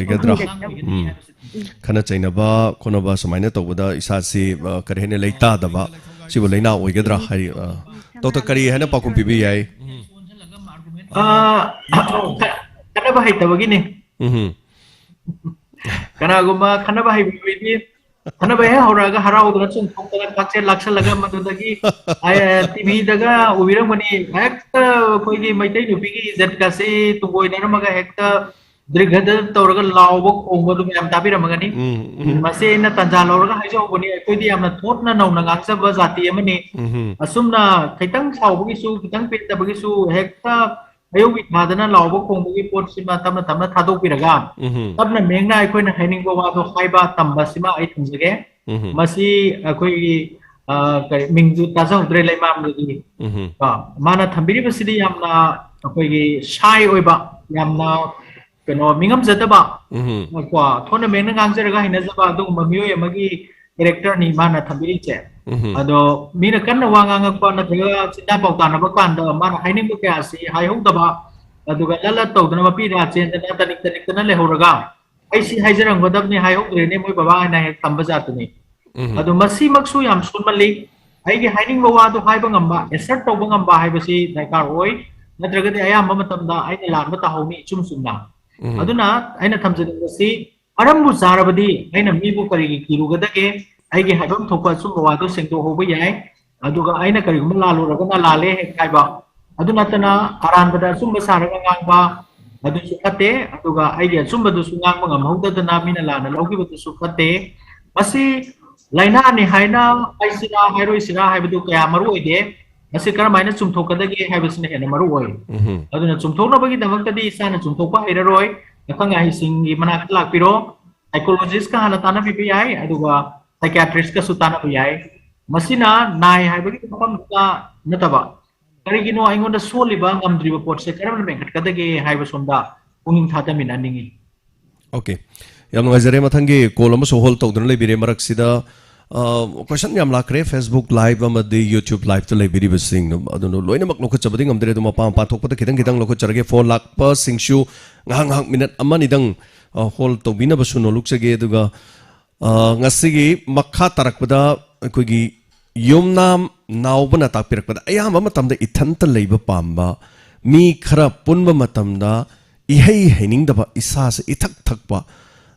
ga dra khana chaina ba kono ba samaina to da isa si karhene leita da ba sibu leina oi ga dra hari to kari hena pa kum pibi yai kana ba hai ta ba gini kana gumba kana ba hai bi kana ba hora ga hara udra chung thokta kakse laksa laga madudagi tv daga ubirang mani hekta koi gi maitai nupi gi izzat ka se tungoi na maga hekta drigada tawraga lawbo kongbo dum yam tabira magani mase na tanja lawraga haijo boni koi di amna thot na nau na ngaksa ba jati amani asumna kaitang sawbo gi su kitang pit ta bagi su hekta ayo wi madana lawbo kongbo gi pot sima tamna thadok piraga tabna mengna ai koi na haining bo wa do haiba tamba sima ai thunjage masi koi mingju taja udre lai mam gi mana thambiri basidi yamna koi gi shai oiba yamna keno mingam jataba kwa thona mengna ngangjaraga hinajaba do mamiyo yamagi character ni mana thambiri che ado mina kanna wanga kwa na thega sida pauta na bakwan da mana haining bo kya si hai hong daba adu ga lala to dana mapi ra chen da tanik na le horaga ai si hai jarang godab ni hai hong re ne moi baba na he tamba jat ni adu masi maksu yam sunmali ai ge haining bo wa do hai ba ngamba assert to ba ngamba hai basi daikar oi natraga de ayam ba matam da ai ne lan ba ta hawni chum sumna aduna aina thamjading basi arambu zarabadi aina mibu kari gi kirugadage aigi habam thopa sum wado sengdo hoba yai aduga aina kari gum lalu ragana lale he kaiba aduna tana aran bada sum basaraga ngangba adu sukate aduga aigi sum badu sungang mangam hauda dana mina lana logi badu sukate masi laina ni haina aisira hairoi sira haibadu kaya maru oide masi karamaina chumthokadage haibasine hena maru oi aduna chumthokna bagi damakta di sana chumthokpa hairaroi nakanga hisingi manak lakpiro psychologist ka hala tana pipi ai aduga psychiatrist ka sutana bu yai masina nai hai bagi pam ka nataba kari gino aingonda soliba ngamdriba pot se karam me khat kadage hai ba somda unging thata min aningi okay yam ngajare mathangi kolama so hol tawdun le bire marak sida question yam lakre facebook live amadi youtube live to le biri basing aduno loina mak lokho chabading amdre dum pa pa thokpa kitang lokho charage 4 lakh per singshu ngang minute amani dang hol to bina basu no luksage aduga ngasigi makha tarakpada koigi yumnam naubana takpirakpada ayamba matamda ithanta leiba pamba mi khara punba matamda ihei hainingdaba isa se ithak thakpa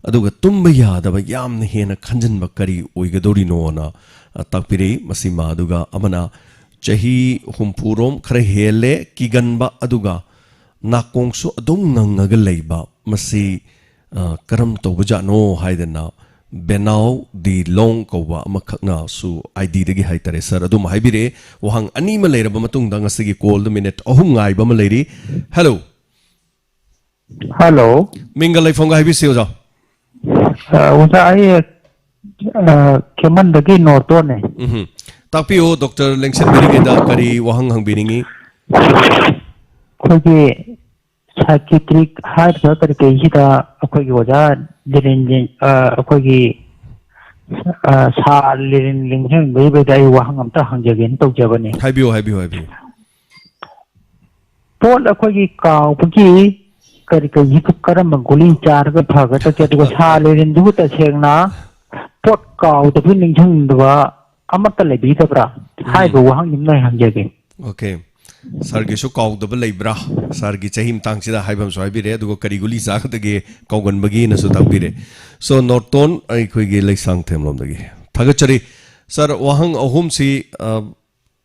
aduga tumba yadaba yamna hena khanjanba kari oigadorino na takpiri masima aduga amana chahi humpurom khara hele kiganba aduga nakongsu adum nangaga leiba masi karam tobujano haidana benau di long kowa amakhakna su id dagi haitare sir adum haibire wahang ani ma leiraba matung da ngasigi call the minute ahum ngai ba ma leiri hello mingal laifong ga haibise oja usa ai keman dagi noto ne takpio dr lengsen beringi da kari wahang hang biringi khogi psychiatric heart करके ही था अकोई वजह लिरिन अकोई सा लिरिन लिंगजन बे बे दाई वहां हम ता हंजगेन तो जबने हाइबियो पोल अकोई cow पकी करके ही करम गोली चार का भाग तो के तो सा लिरिन दु त छेंगना पोट काउ तो फिर लिंगजन दवा amata leibidabra haiba wahang nimnai hangjage okay sir gi su kaw da leibra sir gi chahim tang sida haibam so haibire adugo kariguli sa khadage kawgan bagi na su tabire so norton ai khoi gi leisang themlom dagi thagachari sir wahang ahum si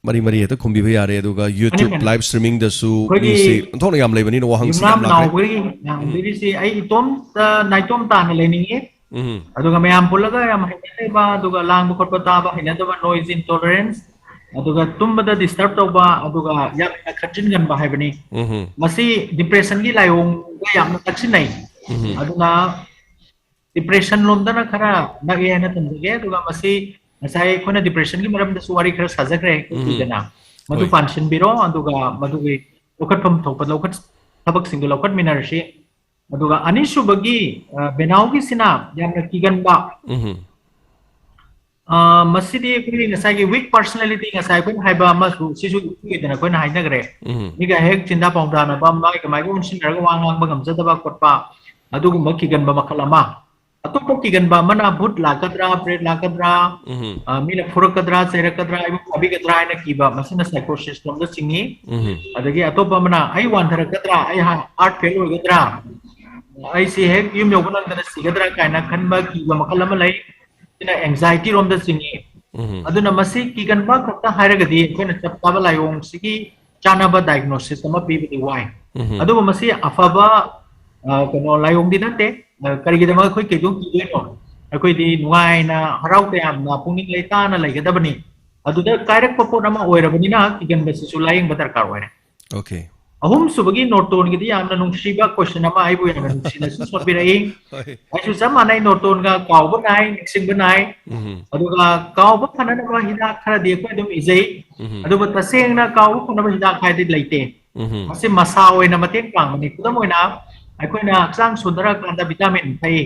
mari mari eta khumbi bha yare aduga YouTube live streaming da su ni si thona yam leibani no wahang si yam naw bari yang diri si ai itom naitom ta na leningi aduga mayam pulaga yam hinai ba aduga lang bu khotba ta ba hinai da noise intolerance aduga tumbada disturb tawba aduga yak khatjin gan ba haibani masi depression gi layong ga yam taksinai aduna depression lomda na khara nage na tamge aduga masi asai khona depression gi maram da suwari khara sajagre kudana madu function biro aduga madu gi lokhatham thokpa lokhat thabak sing lokhat minarshi aduga anishu bagi benau gi sina yamna kigan ba masidi kuri ngasai gi weak personality ngasai kun haiba masu sisu gi dana kun haina gre niga hek chinda pawda na ba mai ka mai kun sin ra wang wang ba gamja da ba kotpa adugu makki gan ba makalama atop ki gan ba mana bhut la kadra pret la kadra mina furak kadra sera kadra ibu abi kadra na ki ba masina psychosis from the singi adagi atop mana ai wan thara kadra ai ha art fail ho kadra ai si hek yum yo ban da si kadra kaina khan ba ki ba makalama lai ina anxiety rom da singi aduna masi ki gan ba khata hairagadi koina chapta ba layong sigi chana ba diagnosis ama pi bi why adu masi afaba kono layong dinate karigida ma khoi ke jong ki no khoi di nuai na harau te am na pungning leita na laigadabani aduda kairak popo nama oirabani na ki gan ba su laying ba darkar oire okay ahum subagi norton gidi amna nungsiba question ama aibu yang nungsina su sobirai ai su sama nai norton ga kaw ba nai mixing ba nai aduga kaw ba khana na ba hida khara de ko dum izai aduba taseng na kaw ko na ba hida khai de laite ase masa oina mateng pang ni kudam oina ai na sang sundara kanda vitamin thai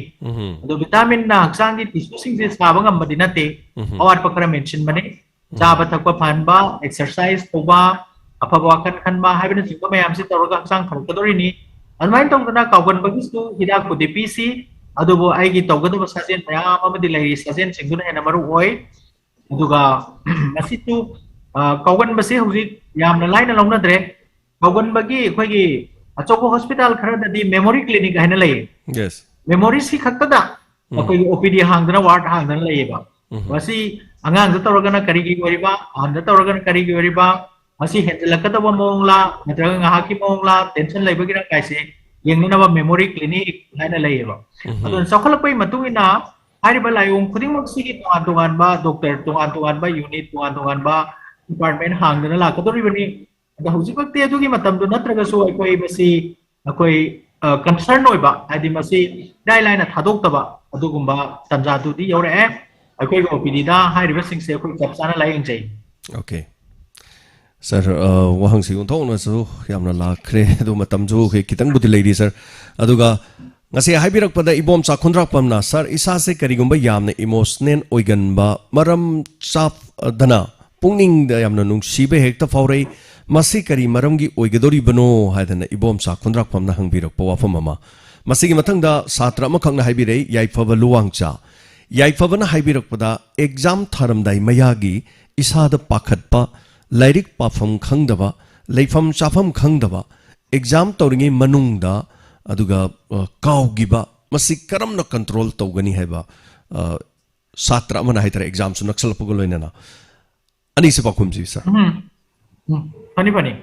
adu vitamin na sang di tissue sing se sa ba ngam ba dinate awat pakara mention bane cha ba thak ba phan ba exercise ko ba afaba kan kan ba haibina singko mayam si tawraga sang kharkadori ni anmain tawdana kawgan bagistu hida ko dpc adubo ai gi tawgadu ba sajen mayam amadi lai sajen singduna hena maru oi aduga masitu kawgan basi huji yamna laina longna dre kawgan bagi khoi gi achoko hospital khara di memory clinic hena lai yes memory si khakta khoi opd hangdana ward hangdana lai ba wasi angang da tawraga na kari gi wari ba anda tawraga na kari gi wari ba masih hendelakadaba mongla natraga ngahaki mongla tension laibagira kaise yengnuna ba memory clinic haina laiba adon sakhalpai matungina hariba layong khuding magsigi tungan ba doctor tungan ba unit tungan ba department hangdana la kadori bani da hujik bakte adugi matam do natraga so koi basi koi concern oiba adi masi guideline thadok taba adugumba tanja tu di yore koi opd da hariba singse koi kapsana laying jai okay sir wahang si untong na so yamna la kre do matam ju ke kitang buti lady sir aduga ngase haibirak pada ibom cha khundrak pamna sir isa se karigumba yamna emotional oigan ba maram chap dana pungning da yamna nung sibe hekta faurei masi kari maram gi oigadori bano haidana ibom cha khundrak pamna hangbirak pawa famama masi gi mathang da satra ma khangna haibirei yaifaba luwangcha yaifabana haibirak pada exam tharam dai mayagi isa da pakhatpa lairik pafam khangdaba leifam chafam khangdaba exam tawringi manungda aduga kawgiba masi karamna control tawgani haiba satra mana haitara exam su naksal pugoloina na ani se pakum ji sir pani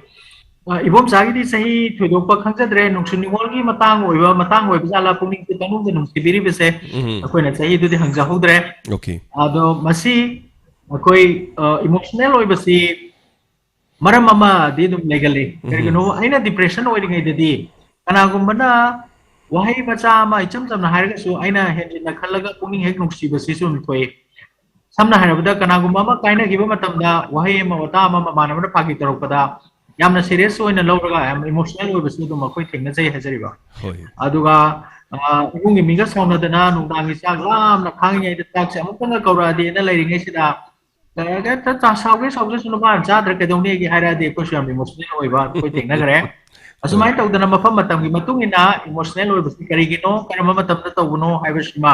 ibom sagi di sahi thudokpa khangsadre nungsuni molgi matang oiba jala pungning te tanung de nungsibiri bese akoina sahi du de hangja hodre okay ado masi akoi emotional oiba si maram mama di dum legally karigano aina depression oiringai de kanagumana wahai bacha ma icham chamna hairaga su aina henjina khallaga pungning hek nungsi basi su koi samna hairabada kanagumba ma kaina giba matamda wahai ma wata ma manamana phagi torokpada yamna serious oina lawraga am emotional oi basi dum koi thengna jai hajariba aduga ibungi minga sauna dana nungdangi chak lam na khangi de tak se amukanga kaura de na lairingai sida ta sauge sunu ba jadra ke dongni gi haira de ko syam emotional oi ba koi thengna gare asumai tawdana mafam matam gi matungina emotional oi basi karigino karama matam na tawuno haibasima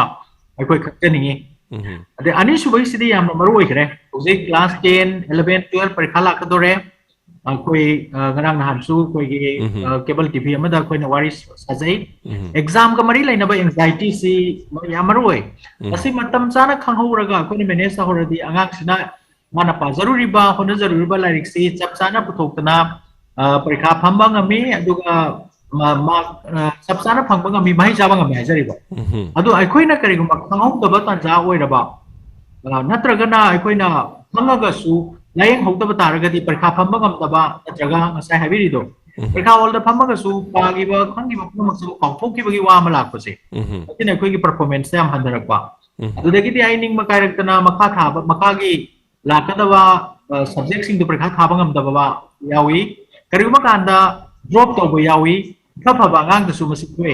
koi khakjani अदे अनी सुबह सिदी याम मरु ओइखरे उजे class 10 11 12 परीक्षा लाकदोरे कोई गरांग हांसु कोई cable TV अमदा कोई वारी सजै exam का मरी लेना एंजाइटी सी याम मरु ओइ असि मतम चाना खंगौरगा कोई मैनेज तहरदी अंगांग सिना माना पा जरूरी बा होना जरूरी बा लाइक सी चप चाना पुथोकतना परीक्षा फंबा ngami aduga ma chap chana phangba ngami mai jaba ngami hajariba adu aikoina kariguma khanghaudaba tanja oiraba natragana aikoina phangagasu layeng haudaba taragadi parikha phamba ngamdaba natraga ngasai habirido parikha holda phambagasu pagiba khangiba pumaksu kauthokkibagi wa ama lakpase atina aikoigi performance yam handarakpa adudagidi aining makairakna makha thaba makagi lakadaba subject sing du parikha thaba ngamdaba ba yawi kariguma kanda drop tawba yawi khafaba ngang da su masikwe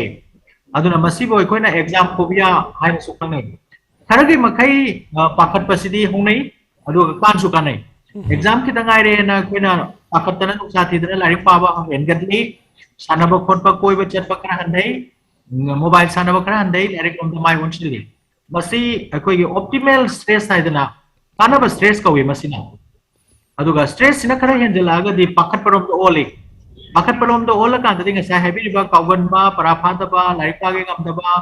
aduna masibo aikoina exam phobia haina su khangai Karagi makai pakat pasidi hongnai adu kan su kanai exam kita ngaire na koina pakat tanan sathi dana lari paba engadli sanaba khotpa koi ba chat pakra handai mobile sanaba kra handai lari kom mai wonchili masi akoi gi optimal stress haidana kanaba stress kawi masina aduga stress sina kara hendela ga di pakat parom to ole pakat parom to ola kan tadi ngasai habi ba kaugan ba para phata ba lari ka ge ngam da ba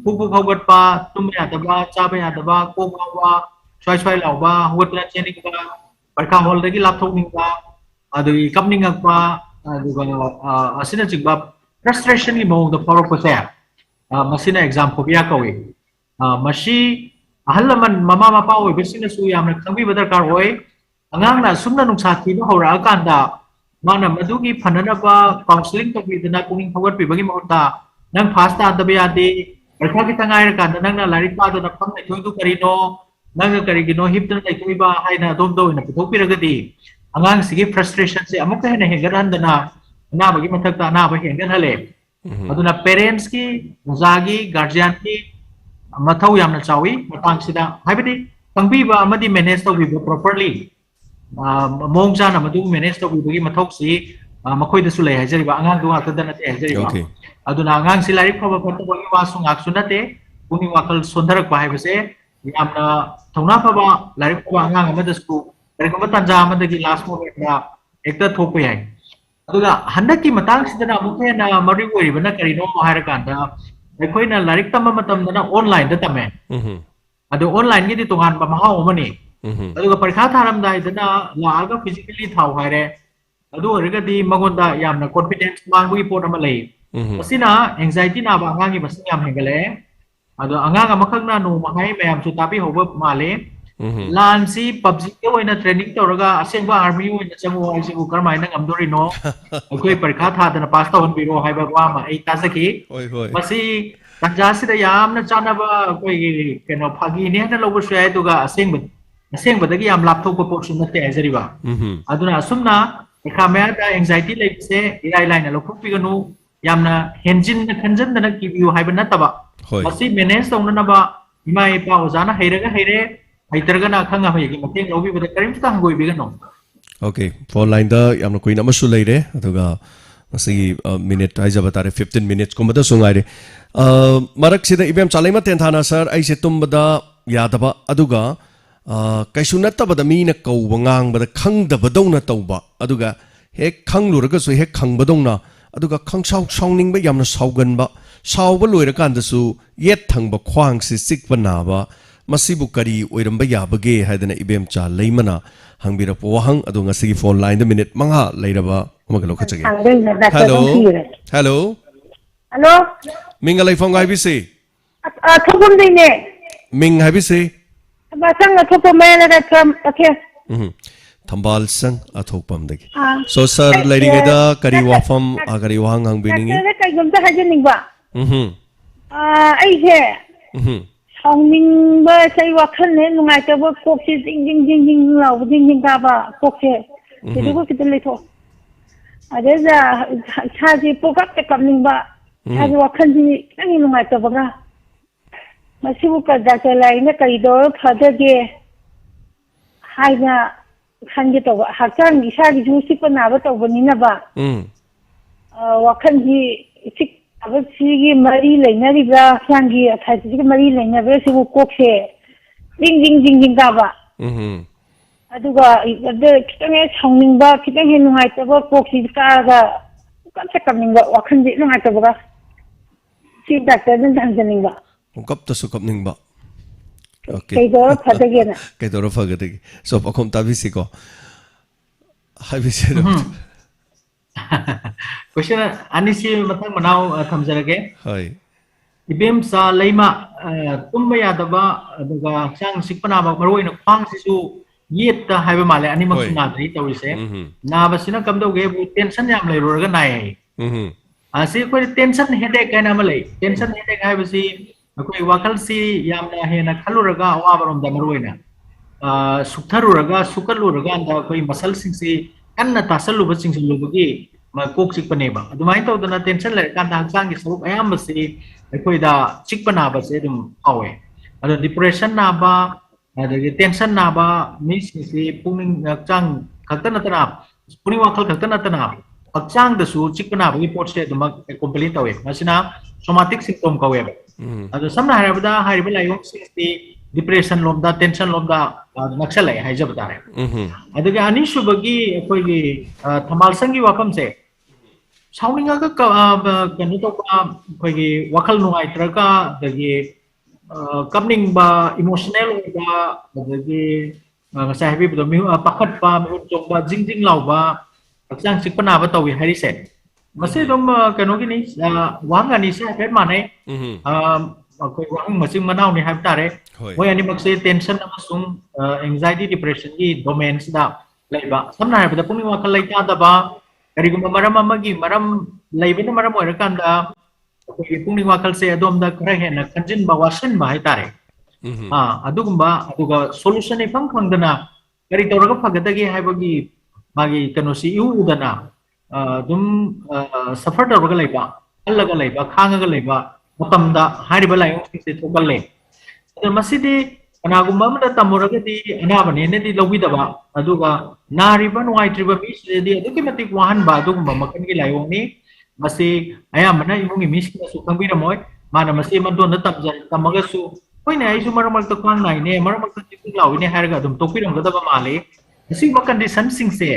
Pupu kawat pa, tumya daba, chabe daba, kogawa, swai lawa, hutla chening ba, parka hol lagi laptop ning ba, adu company ngak pa, adu asina chik ba, frustration ni mo the power ko saya, masina exam ko biya kawi, masi ahalaman mama mapa oi besina su yam na kami badar kar oi, angang na sumna nung sathi no hora kanda, mana madugi phanana ba, counseling to bi dana kuning kawat bi bagi mahota, nang fasta dabayade. Mereka kita ngair kan, nang na lari pa na pang na itu karino, nang karigino hip na itu iba hay na dom ina putok piragadi. Angang sige frustration si amok na hinahingaran na bagi matagta na ba hingan hale. Aduna parents ki, zagi, guardian ki, mathaw yam na chawi, matang sida. Hay badi, pangbi ba amadi manage to bibo properly. Mong na madu manage to bibo mathaw si makoy da sulay hajari ba angang duwa tada na te hajari ba. Aduna angang sila rin pa ba bagi wasong action nate kung wakal sondarak pa base yamna thongna pa ba lari pa angang amada sku lari ko tanja amada gi last moment na ekta thokpe hai aduga handaki matang sidana amukhe na mari oi bana karino haira kanda ekoi na larik tama matam na online da tame adu online gi di tongan ba mahaw mani aduga parikha tharam dai dana laaga physically thaw haire adu origadi magonda yamna confidence mangui pot ama lei Masina anxiety na ba angang iba siyam hengale ado angang amakag na no mahay mayam su tapi hoba male lan si PUBG ko na training toraga aseng ba army wo na chango ay sigu karmay nang amdori no akoi parikha tha na pass ta hon biro hay ba wa ma ai ta saki masi tanja si da yam na chana ba koi keno phagi ne na lobo shai tu ga aseng ba dagi yam laptop ko portion na te azari ba aduna asumna ikhamya da anxiety like se irai line na lokuk pi ganu yamna henjin na kanjan na kibiu hay ban nataba masi manage tong na ba imai pa ozana hairaga haire haitarga na khanga mai gi mateng lobi ba karim ta ngoi bi gano okay phone line da yamna koina masu leire aduga masi minute ai jaba tare 15 minutes ko mada sungai re marak sida ibem chalai ma ten thana sir ai se tum bada yadaba aduga kaisu nataba da mi na kau bangang ba khang da badong na tauba aduga hek khang luraga so hek khang badong na aduga khangsaw sawning ba yamna sawgan ba sawba loira kan da su yet thang ba khwang si sik ba na ba masibu kari oiram ba yabage haidana ibem cha leimana hangbira po hang adu ngasi phone line the minute manga leira ba magalo khachage hello hello hello minga lai phone gai bi se thogum dei ne ming hai bi se ba sang thopo mena da kam okay Thambal sang athopam dagi so sir lady da kari wafam agari wahang hang biningi kai gum ta hajening ba ai he sawning ba sai wakhan ne nungai ta ba kok si jing law jing ka ba kok se ti ko kitel le tho ade ja cha ji pokak te kamning ba cha ji wakhan ji ngi nungai ta ba ga masibu ka da ta lai ne kai do phada ge hai na Kange to hakang isa gi jusi pa na ba to bani na ba wakhan gi sik aba si gi mari leina ri ba sang gi athai si gi mari leina ba si ko kok se jing jing jing jing taba aduga ade kitang sauningba kitang he nungai taba poksi ka ga kan sa kamningba wakhan ji nungai taba ga si doctor den thanjaningba kap ta su kapningba okay kay doro phadagena kay doro phagade so pakom tabisi ko hai bisi question anisi mathang manau thamjarage hai ibem sa leima tumba yadaba aduga sang sikpana ba maroi na khang sisu yet ta haiba male ani mak na dai tawise na basina kamdoge bu tension yam leiruraga nai asi ko tension headache kana malai tension headache haibasi akoi wakal si yamna hena khaluraga awa barom da maroi na sukharuraga sukaluraga anda koi muscle sing si kanna tasalu ba sing lubagi ma kok sikpane ba adumai tawdana tension le kan da sang gi saruk ayam basi akoi da sikpana ba se dum awe ado depression na ba adagi tension na ba mi si pungning chang khakta tana puning wakal khakta tana chang da su sikpana ba gi pot se dum complete awe masina somatic symptom ka we ba ado samna harabada hariba layong si depression lomda tension lomda naksala hai jabda re adagi ani subagi akoi gi thamal sangi wakam se sauninga ka kanu to akoi gi wakal nungai traka dagi kapning ba emotional ba adagi ngasai habi ba mi pakhat pa mi jong ba jing jing law ba akjang sikpana ba tawi hari se mase dom kanu gi ni wanga ni se pe manai akoi wang masing manau ni hai tare moi ani makse tension amasung anxiety depression gi domains da laiba samna hai ba pumi wakal lai ta da ba karigum maram amagi maram laibena maram oirakanda akoi pumi wakal se adom da kra hena kanjin ba wasan ba hai tare adugumba aduga solution e phang phangdana kari tawraga phagadagi hai bagi magi kanosi yu udana dum suffer tawraga laiba allaga laiba khangaga laiba matamda hariba layong se thokalle ado masidi anagumba amada tamuragadi anabane ne di lobidaba aduga nariba nuai triba mi se di aduki matik wahan ba adugumba makan gi layong ni masi ayamana imungi mis ki su kambira moy mana masi mandon na tamaga su koi ne aisu maramal to kwang nai ne maramal to tik lawi ne harga dum tokiram gadaba male masi ma condition sing se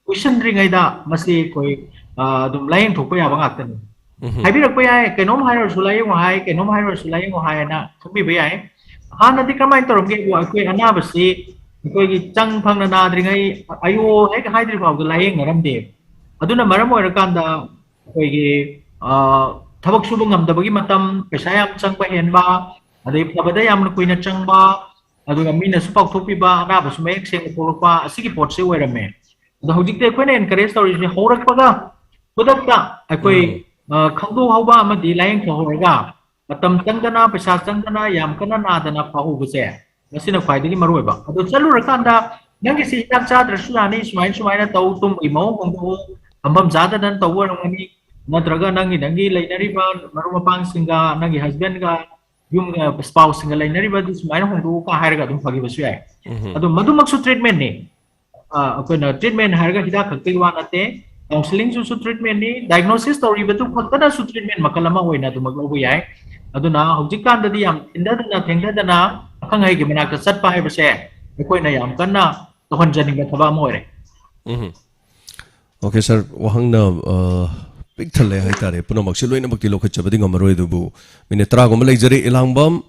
question ringai da masi koi dum layeng thokpa ya bang aktan haibirak pa yai kenom hairo sulai ngo hai kenom hairo sulai ngo hai na khabi ba yai hana di kamai torom ge wa koi anabasi koi gi chang phang na dringai ayo hek haidri phau ga layeng ngaram de aduna maram oirakanda koi gi thabak subu ngam da bagi matam pesa yam chang pa hen ba adai phabada yam na koina chang ba aduga mina su pak thopi ba anabasu mek seng polpa asigi pot se oirame da hojik te koi ne encourage story ni horak paga kodakta akoi khangdu hauba amadi layeng thoraga matam changdana pesa changdana yam kana nadana phahu buse masina khwaidagi maroiba ado chalu rakanda nangi si tak cha drasulani sumai na tau tum imo ngdu ambam jada dan tawar ngani nadraga nangi lainari ba maruma pang singa nangi husband ga yum spouse singa lainari ba dis mai ngdu ka hairga dum phagi basu ai ado madumaksu treatment ne akoina treatment hairga hida khakti wa nate counseling su treatment ni diagnosis story betu khakta su treatment makalama hoina du maglo yai aduna hojikkan dadi yam indadana thengdana akhangai gi manaka satpa hai base koina yam kanna tohan jani ba thaba moire okay sir wahangna pik thale hai tare puno maksi loina bakti lokha chabadi ngamaroi dubu minitra gom leijari ilangbam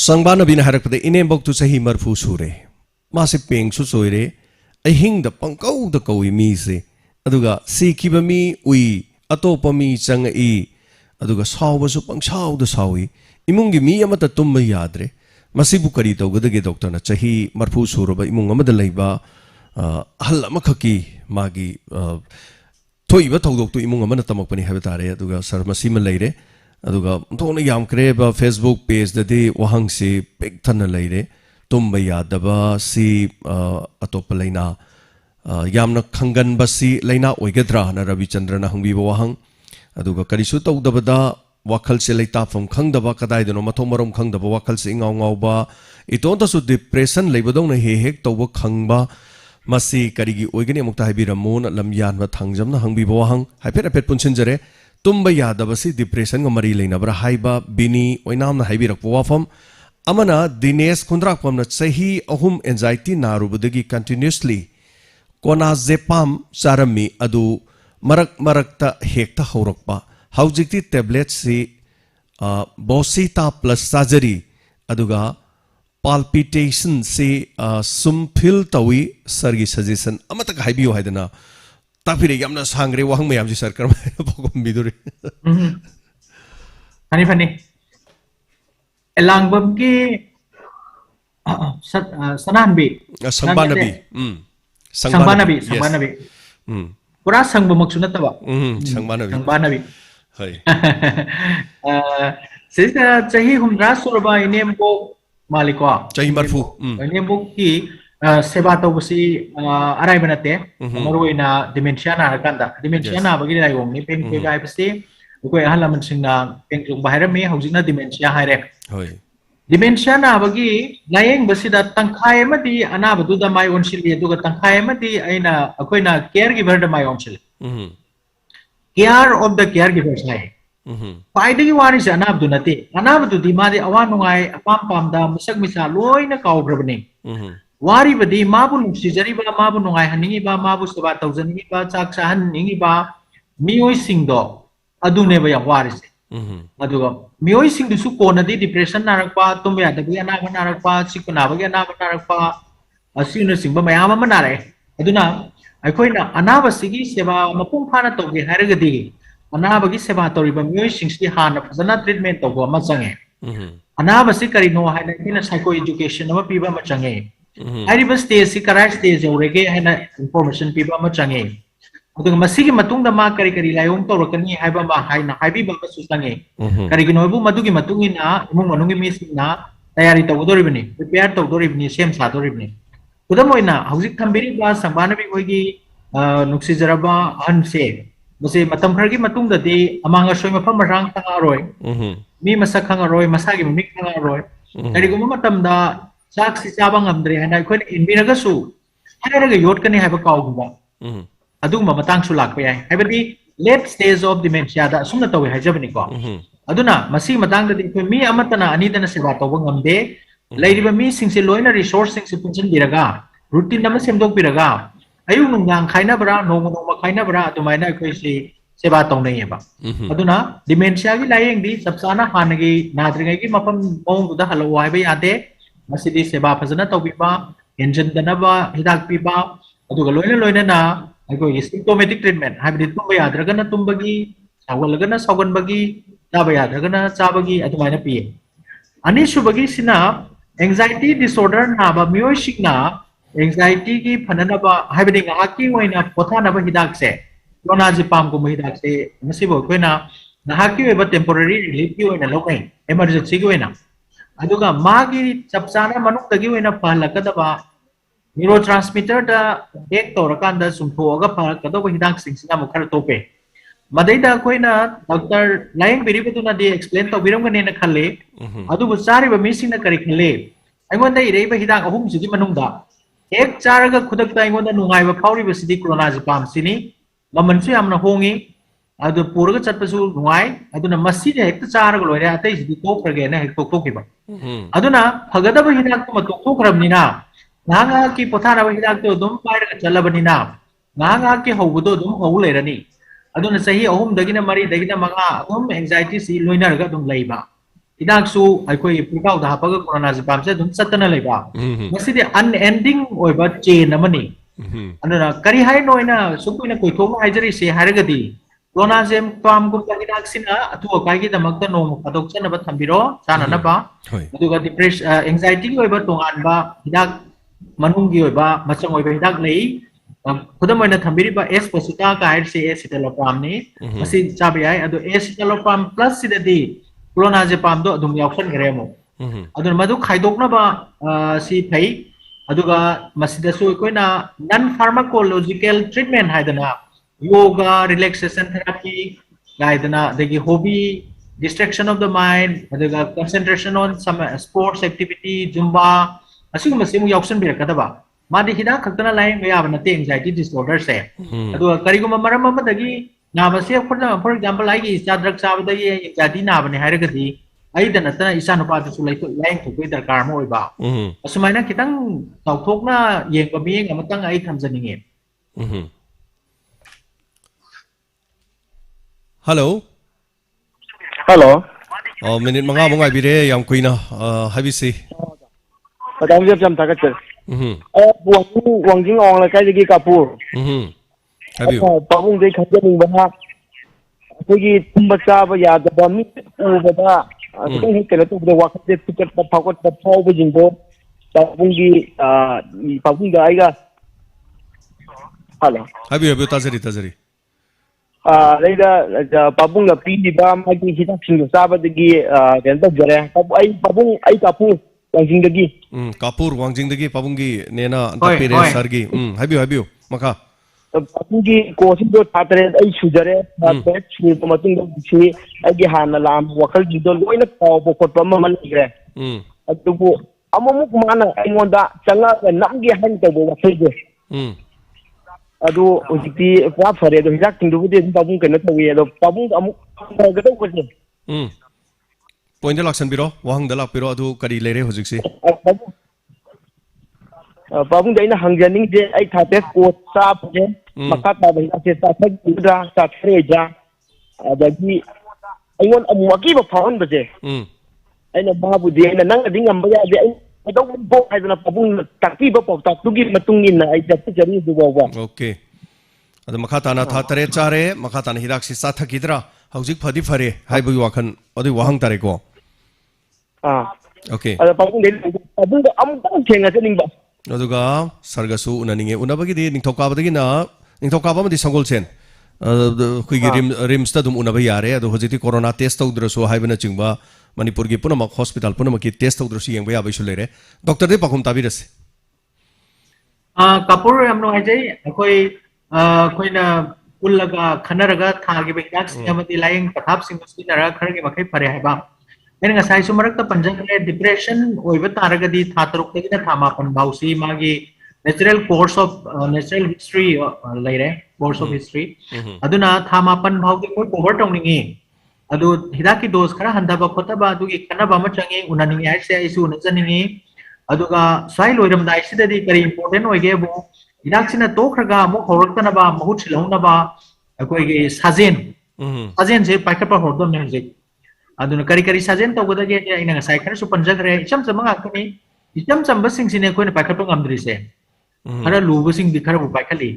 sangbana bina harak pade inem boktu sahi marfu sure mase peng su soire ahing da pangkau da kawi mi se aduga sikiba mi ui atopa mi changai aduga sawbasu pangsaw da sawi imungi mi amata tumma yadre masibu kari tawgadage doctor na chahi marfu suroba imung amada leiba hal amakhaki magi thoiba thawdok tu imung amana tamakpani haba tare aduga sar masima leire aduga thona yam kreba Facebook page dadi wahang si pek thana leire tumba yadaba si atopa leina yamna khangan basi leina oigadra na Ravi Chandra na hangbi wahang aduga karisu tawdabada wakhal se leita phom khangdaba kadai deno mathom marom khangdaba wakhal se ngaw ngaw ba itonta su depression leibadong na hek tawba khangba masi karigi oigani amukta habiramon lamyan ba thangjamna hangbi wahang haipet apet punchen jare tumba yadaba si depression ga mari leina bra haiba bini oinamna haibirak wafam amana Dinesh Kundrak pamna sahi ahum anxiety narubadagi continuously kona zepam sarami adu marak hekta haurakpa haujikti tablet si bosita plus surgery aduga palpitation si sumphil tawi sargi suggestion amata ka haibiyo haidana tapire yamna sangre wahang mayam ji sarkar bogom biduri Fani elangbam ki sananbi sangbanabi pura sangba maksud natawa sangbanabi sisa chahi humra surba inembo maliko chahi marfu inembo ki seba tawsi arai banate maruina dementia na kanda dementia na bagi lai wong ni pen ke gai pasti koi ahla man singna pen jung bahira me haujina dementia haire dementia na bagi layeng basida tangkhai amadi anabadu da mai onsil duga tangkhai amadi aina akoina caregiver da mai onsil care of the caregivers hai paidagi wari se anabdu nati anabdu di madi awan nungai apam pam da musak misa loina kaugrabani wari badi mabu nuksijari ba mabu nungai haningi ba mabu seba tawjani ba chak sahan ningi ba mioi singdo adune ba yang wari se aduga mioi sing du su kona di depression narakpa tumbe adabi anaba narakpa sikuna bagi anaba narakpa asina singba mayama manare aduna aikoina anaba sigi seba mapung phana tawge haragadi anaba gi seba toriba mioi sing sti hana phajana treatment tawgo ma change anaba si kari no haina ina psycho education ama piba ma change hariba stage si karai stage aurege haina information piba ma change aduga masigi matungda ma kari layong tawrakani haiba ma haina haibi ba su change kari gi noibu madugi matungina imung manungi misina tayari tawdoribani prepare tawdoribani sem sadoribani udamoina hauzik thambiri ba sangbanabi hoigi nuksijaraba hanse mase matam khargi matungda de amanga soi mafam rang tangaroi mi masak khangaroi masagi mik khangaroi kari gum matamda chak si chaba ngamdre hana khoi inbiraga su hairaga yot kani haiba kawgumba aduma matang su lakpa yai haibadi late stage of dementia da sumna tawi haijabani ko aduna masi matang da khoi mi amatana anidana seba tawba ngamde lairiba mi singse loina resource sing se punchen biraga routine nama semdok biraga ayu nungang khaina bara noma khaina bara atumaina khoi si seba tongnai ba aduna dementia gi layeng di sabsana hanagi nadringai gi mapam mong da halo haiba yade masidi seba phajana tawbiba engine danaba hidak piba aduga loina na aiko symptomatic treatment haibdi tumba yadragana tumbagi sawalagana sawanbagi daba yadragana chabagi atumaina pi ani subagi sina anxiety disorder na ba mioshikna anxiety ki phanana ba haibdi ngaki oina pothana ba hidak se clonazepam ko hidak se masibo koina ngaki ba temporary relief ki oina lokai emergency ki oina aduga magi chapsana manuk dagi oina phalakada ba neurotransmitter da ek torakanda sumthoga phalakada ba hidak singsina mukhar tope madaida koina doctor laying biribaduna de explain to biramgane na khalle adubu chari ba mising na kari khalle aingonda irei ba hidak ahum sidi manungda ek charaga khudakta aingonda nungai ba phawri ba sidi clonazepam sini mamansu yamna hongi adu puraga chatpasu nungai aduna masi de ekta charaga loire atai sidi tokrage na hek toktokiba aduna phagada ba hidak ma tokrabnina nanga ki pothana ba hidak to dum pairaga chalabanina nanga ki howbudo dum how leirani aduna sahi ahum dagina mari dagina maga ahum anxiety si loina raga dum leiba hidak su aikoi prikau da hapaga clonazepam se dum satana leiba masidi unending oiba chain amani aduna kari hai noina sukuina koi thoma haijari se haragadi clonazepam gum hidak sina atu akai gi damakta no padok chana ba thambiro chana na ba aduga depression anxiety oiba tongan ba hidak manungi oiba machang oiba hidak lei खुदमोइना थंबिरिबा एस पोसिटा का हाइड से एसिटलोप्राम नि मसि चाबयाय अदो एसिटलोप्राम plus सिददि clonazepam दो अदुम याक्सन गरेमो अदो मदु खाइदोकनाबा सि फै अदुगा मसिदसु कोइना नन फार्माकोलॉजिकल ट्रीटमेंट हाइदना योगा रिलैक्सेशन थेरेपी गाइदना देगी hobby distraction of the mind अदुगा concentration on some sports activity zumba असिगुम सिमु याक्सन बिरकदबा मादी हिदा खक्तना लाइन में याबना ते एंजाइटी डिसऑर्डर से अदो करिगुम मरम अमदगी नाबसे फॉर एग्जांपल लाइक इस ड्रग चाबदगी एंजाइटी नाबने हायरगदी ꯑꯩꯗ ꯅꯠꯇꯅ ꯏꯆꯥ ꯅꯨꯄꯥꯗꯁꯨ ꯂꯥꯏꯌꯦꯡ ꯊꯣꯛꯄꯒꯤ ꯗꯔꯀꯥꯔ ꯑꯃ ꯑꯣꯏꯕ ꯑꯁꯨꯃꯥꯏꯅ ꯈꯤꯇꯪ ꯆꯥꯎꯊꯣꯛꯅ ꯌꯦꯡꯕ ꯃꯤꯠꯌꯦꯡ ꯑꯃꯇꯪ ꯑꯩ ꯊꯝꯖꯅꯤꯡꯉꯤ Hello. Hello. Minute mga mo ngay bire yang kuina habisi. Madam Jeb jam tagat sir. Wangjing ong la kai gi kapur. Habiu. Pabung dei khajning ba. Kogi tumba cha ba ya da mi u ba. Kung hi kala tu da wakat de tiket pa phakot pa phau ba jingbo. Pabung gi pabung da ai ga. Hello. Habiu tazari. Laida pabung la pi di ba ma gi hita sing sa ba de gi kenta jare. Pabung ai kapur. Wangjing dagi. Kapur wangjing dagi pabunggi nena antapire sargi. Habiu maka. Pabunggi kosi do thatre ai sujare thatre chu matung do chi ai gi hana lam wakal gi do loina paw bo khot pa man igre. Atubu amamuk mana ai ngonda changa nam gi han to bo wakal ge. Adu ujiti pa fare do hirak ting do de pabung kana to wi do pabung amuk ga do ko ni. Point de laksan biro wahang de lak biro adu kari lere hojik si. Pabung dai na hangjaning je ai thate ko sa je maka ta bai se ta thak dra sa threja adagi ai ngon amwaki ba phawon ba je ai na babu de ai na nang ading ngam ba ya de ai do bo ai na pabung takpi ba pop tak tugi matung in ai jat jari du ba. Okay. Adu maka ta na tha tare chare maka ta na hirak si sa thakidra hojik phadi phare hai bu wakhan adu wahang tare ko. Okay. Ada pabung dai pabung da am tang thenga se ning ba. Aduga sargasu unaninge unabagi di ningthoka badagi na ningthoka ba madi sangol chen kuigi rims ta dum unabai yare adu hojiti corona test tawdrasu haibana chingba manipur gi punama hospital punama ki test tawdrasu yengba ya baisu lere doctor de pakhum tabirase kapur amno ajai koina ullaga khanaraga thagi bedak singamati laying pathap singastinara khargi makai phare haiba मैं ngasai su marak ta panjang le depression oiba taragadi tha taruk tegina thama pan bausi magi natural course of natural history laire course of history aduna thama pan baugi ko cover tawningi adu hidaki dose khara handaba khotaba adugi kanaba ma changi unaningi aise isu unajaningi aduga swai loiram dai sidadi kari important oige bu hidaksina tokhraga mo horaktana ba mahut silhona ba akoi ge sajen je paikapa hordon ne je aduna kari sajen to goda ge ina ngasai khara su panjagre icham cham ngakani icham cham basing sine koina paikapa ngamdri se khara lubu sing di khara bu paikali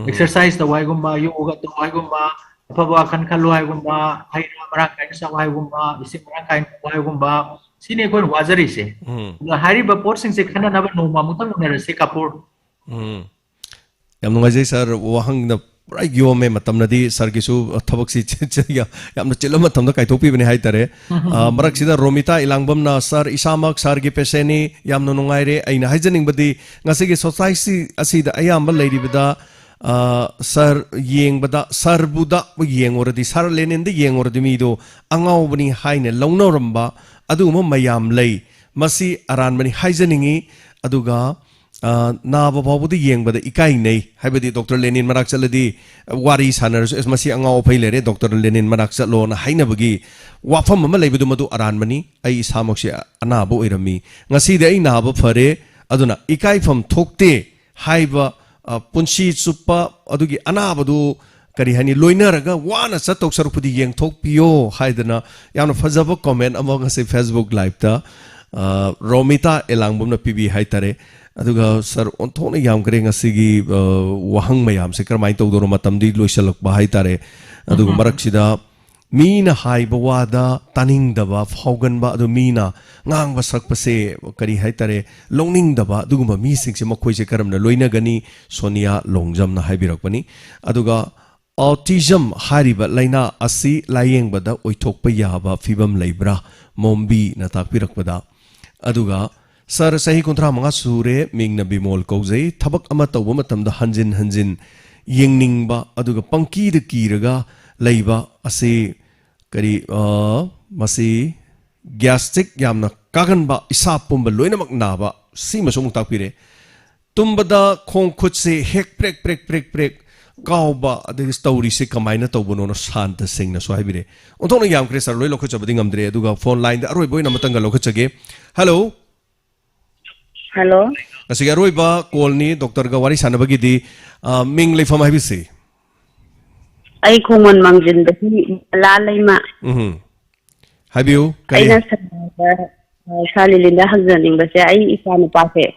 exercise to wai gumba yoga to wai gumba apaba kan khalu wai gumba haira mara kain sa wai gumba isi mara kain wai gumba sine koin wajari se na hari ba por sing se khana na ba no mamutang na se kapur yam ngai sir wahang na right yo me matam nadi sir gisu thabak si ya yam na chilama tam da kai topi bani hai tare marak sida romita ilangbam na sir isamak sir gi peseni yam no ngai re aina haijaning badi ngasi gi society asida ayam ba leiri bada sir yeng bada sir buda yeng oradi sir lenin de yeng oradi mi do angau bani haine longno ramba adu ma mayam lei masi aran bani haijaningi aduga naba bawudi yengbada ikai nei haibadi Dr. Lenin marak chaladi wari sanar so esmasi angau phailere Dr. Lenin marak chalo na haina bagi wafam ama leibudu madu aran mani ai samoksi anabo irami ngasi de ai naba phare aduna ikai pham thokte haiba punshi chupa adugi anabadu kari hani loinaraga wana chatok sarupudi yeng thokpio haidana yamna fajaba comment ama ngasi Facebook live ta Romita elangbumna pibi haitare aduga sir onthone yam kare ngasigi wahang mayam se karmai tawdoro matamdi loisalak ba haitare aduga maraksida mina haiba wada taning daba phaugan ba adu mina ngang ba sakpase kari haitare longning daba aduguma mi singse makhoi se karamna loina gani Sonia Longjam na haibirakpani aduga autism hariba laina asi layeng bada oithokpa yaba fibam leibra mombi na takpirakpada aduga sir sahi kontra manga sure mingna bimol kaujai thabak ama tawba matamda hanjin yengning ba aduga pangki de kiraga leiba ase kari masi gastric yamna kagan ba isa pumba loinamak na ba si masung takpire tumbada khong khut se hek prek काउबा अदगी story से कमाइना तौबनो न शांत सिंह न सोहाइबिरे ओंथोन याम क्रे सर लोय लोखचबदि ngamdre aduga phone line da aroi boina matanga lokhachage hello hello asi aroi ba call ni doctor ga wari sanabagi di ming leifam haibisi ai khongon mangjin da la leima habiu kari ai na salilinda hagzaning ba se ai isa na pa se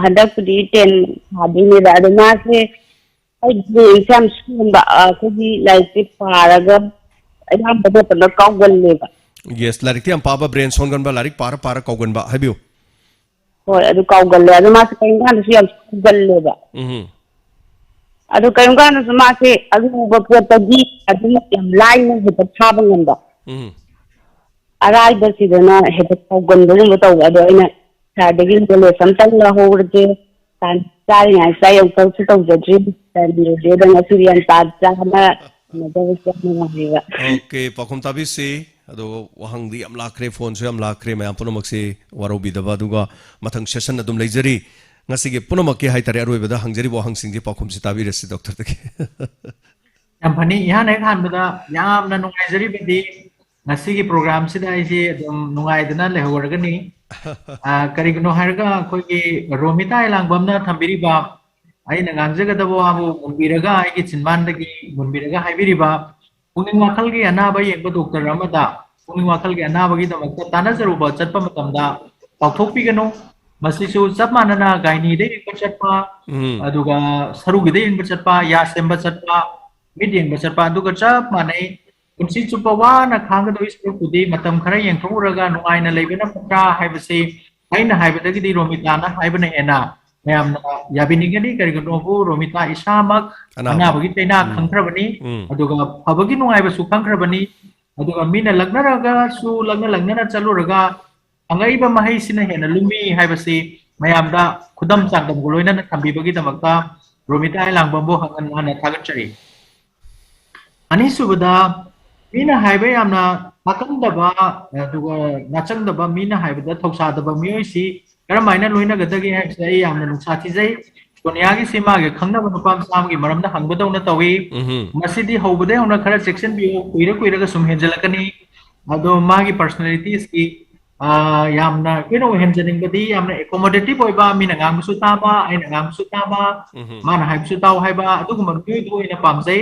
hadapudi ten hadini da adama se ai exam school ba ko di like paraga ai ham ba da kawgal le ba yes larik ti am paba brain songan ba larik para kawgan ba habiu hoi adu kawgal le adama se kai ngan su yam gal le ba adu kai ngan su ma se adu ba ko ta di adu yam line ne ba thaba ngam ba arai ba si da na he ba kawgan ba ne ta adu ina sadagi le samtang la horde tan sai ngai sai yang kau su tau jadi dan dia dan asurian tajama na da se na hiwa okay pakhum tabi se ado wahang di am lakre phone se am lakre ma puno maksi waro bidaba duga mathang session adum leijari ngasi ge puno makke hai tare aroi bada hangjari bo hang singje pakhum se tabi resi doctor take yam phani ihan ek han bada yam na nungai jari bidi ngasi ge program sida ai se adum nungai dana le hogorgani karigno harga koi ge romita ilangbam na thambiri ba ai na ngangjaga da bo abu munbiraga ai ge chinman da gi munbiraga haibiri ba pungning wakal ge anaba yengba doctor amada pungning wakal ge anaba gi da makta tanajaru ba chatpa matamda pauthokpi gano masisu chapmanana gaini de ring chatpa aduga saru gi de ring chatpa ya semba chatpa meeting ba chatpa aduga chapmanai kunsi chupa wana khanga do ispo kudi matam khara yengthuraga nuaina leibena patra haibase aina haibadagi di romita na haibana ena mayam yabini gani karigano bu romita isamak anabagi taina khangkrabani aduga phabagi nuaiba su khangkrabani aduga mina lagnaraga su lagna chaluraga angaiba mahai sina hena lumi haibase mayam da khudam changdam goloina na thambibagi damakta romita langbambo hangan hana thagachari ani subada mina haiba yamna makandaba aduga nachangdaba mina haibada thausadaba miyoisi karamaina loina gadagi hai yamna nuksathi jai sonia gi sima ge khangnaba nupam sam gi maramda hangbadawna tawi masidi hobade hona khara section bi kuira ga sum henjalakani ado magi personalities ki yamna kino henjaning badi yamna accommodative oiba mina ngam su taba aina ngam su taba mana haib su taw haiba aduguma bi doina pamjai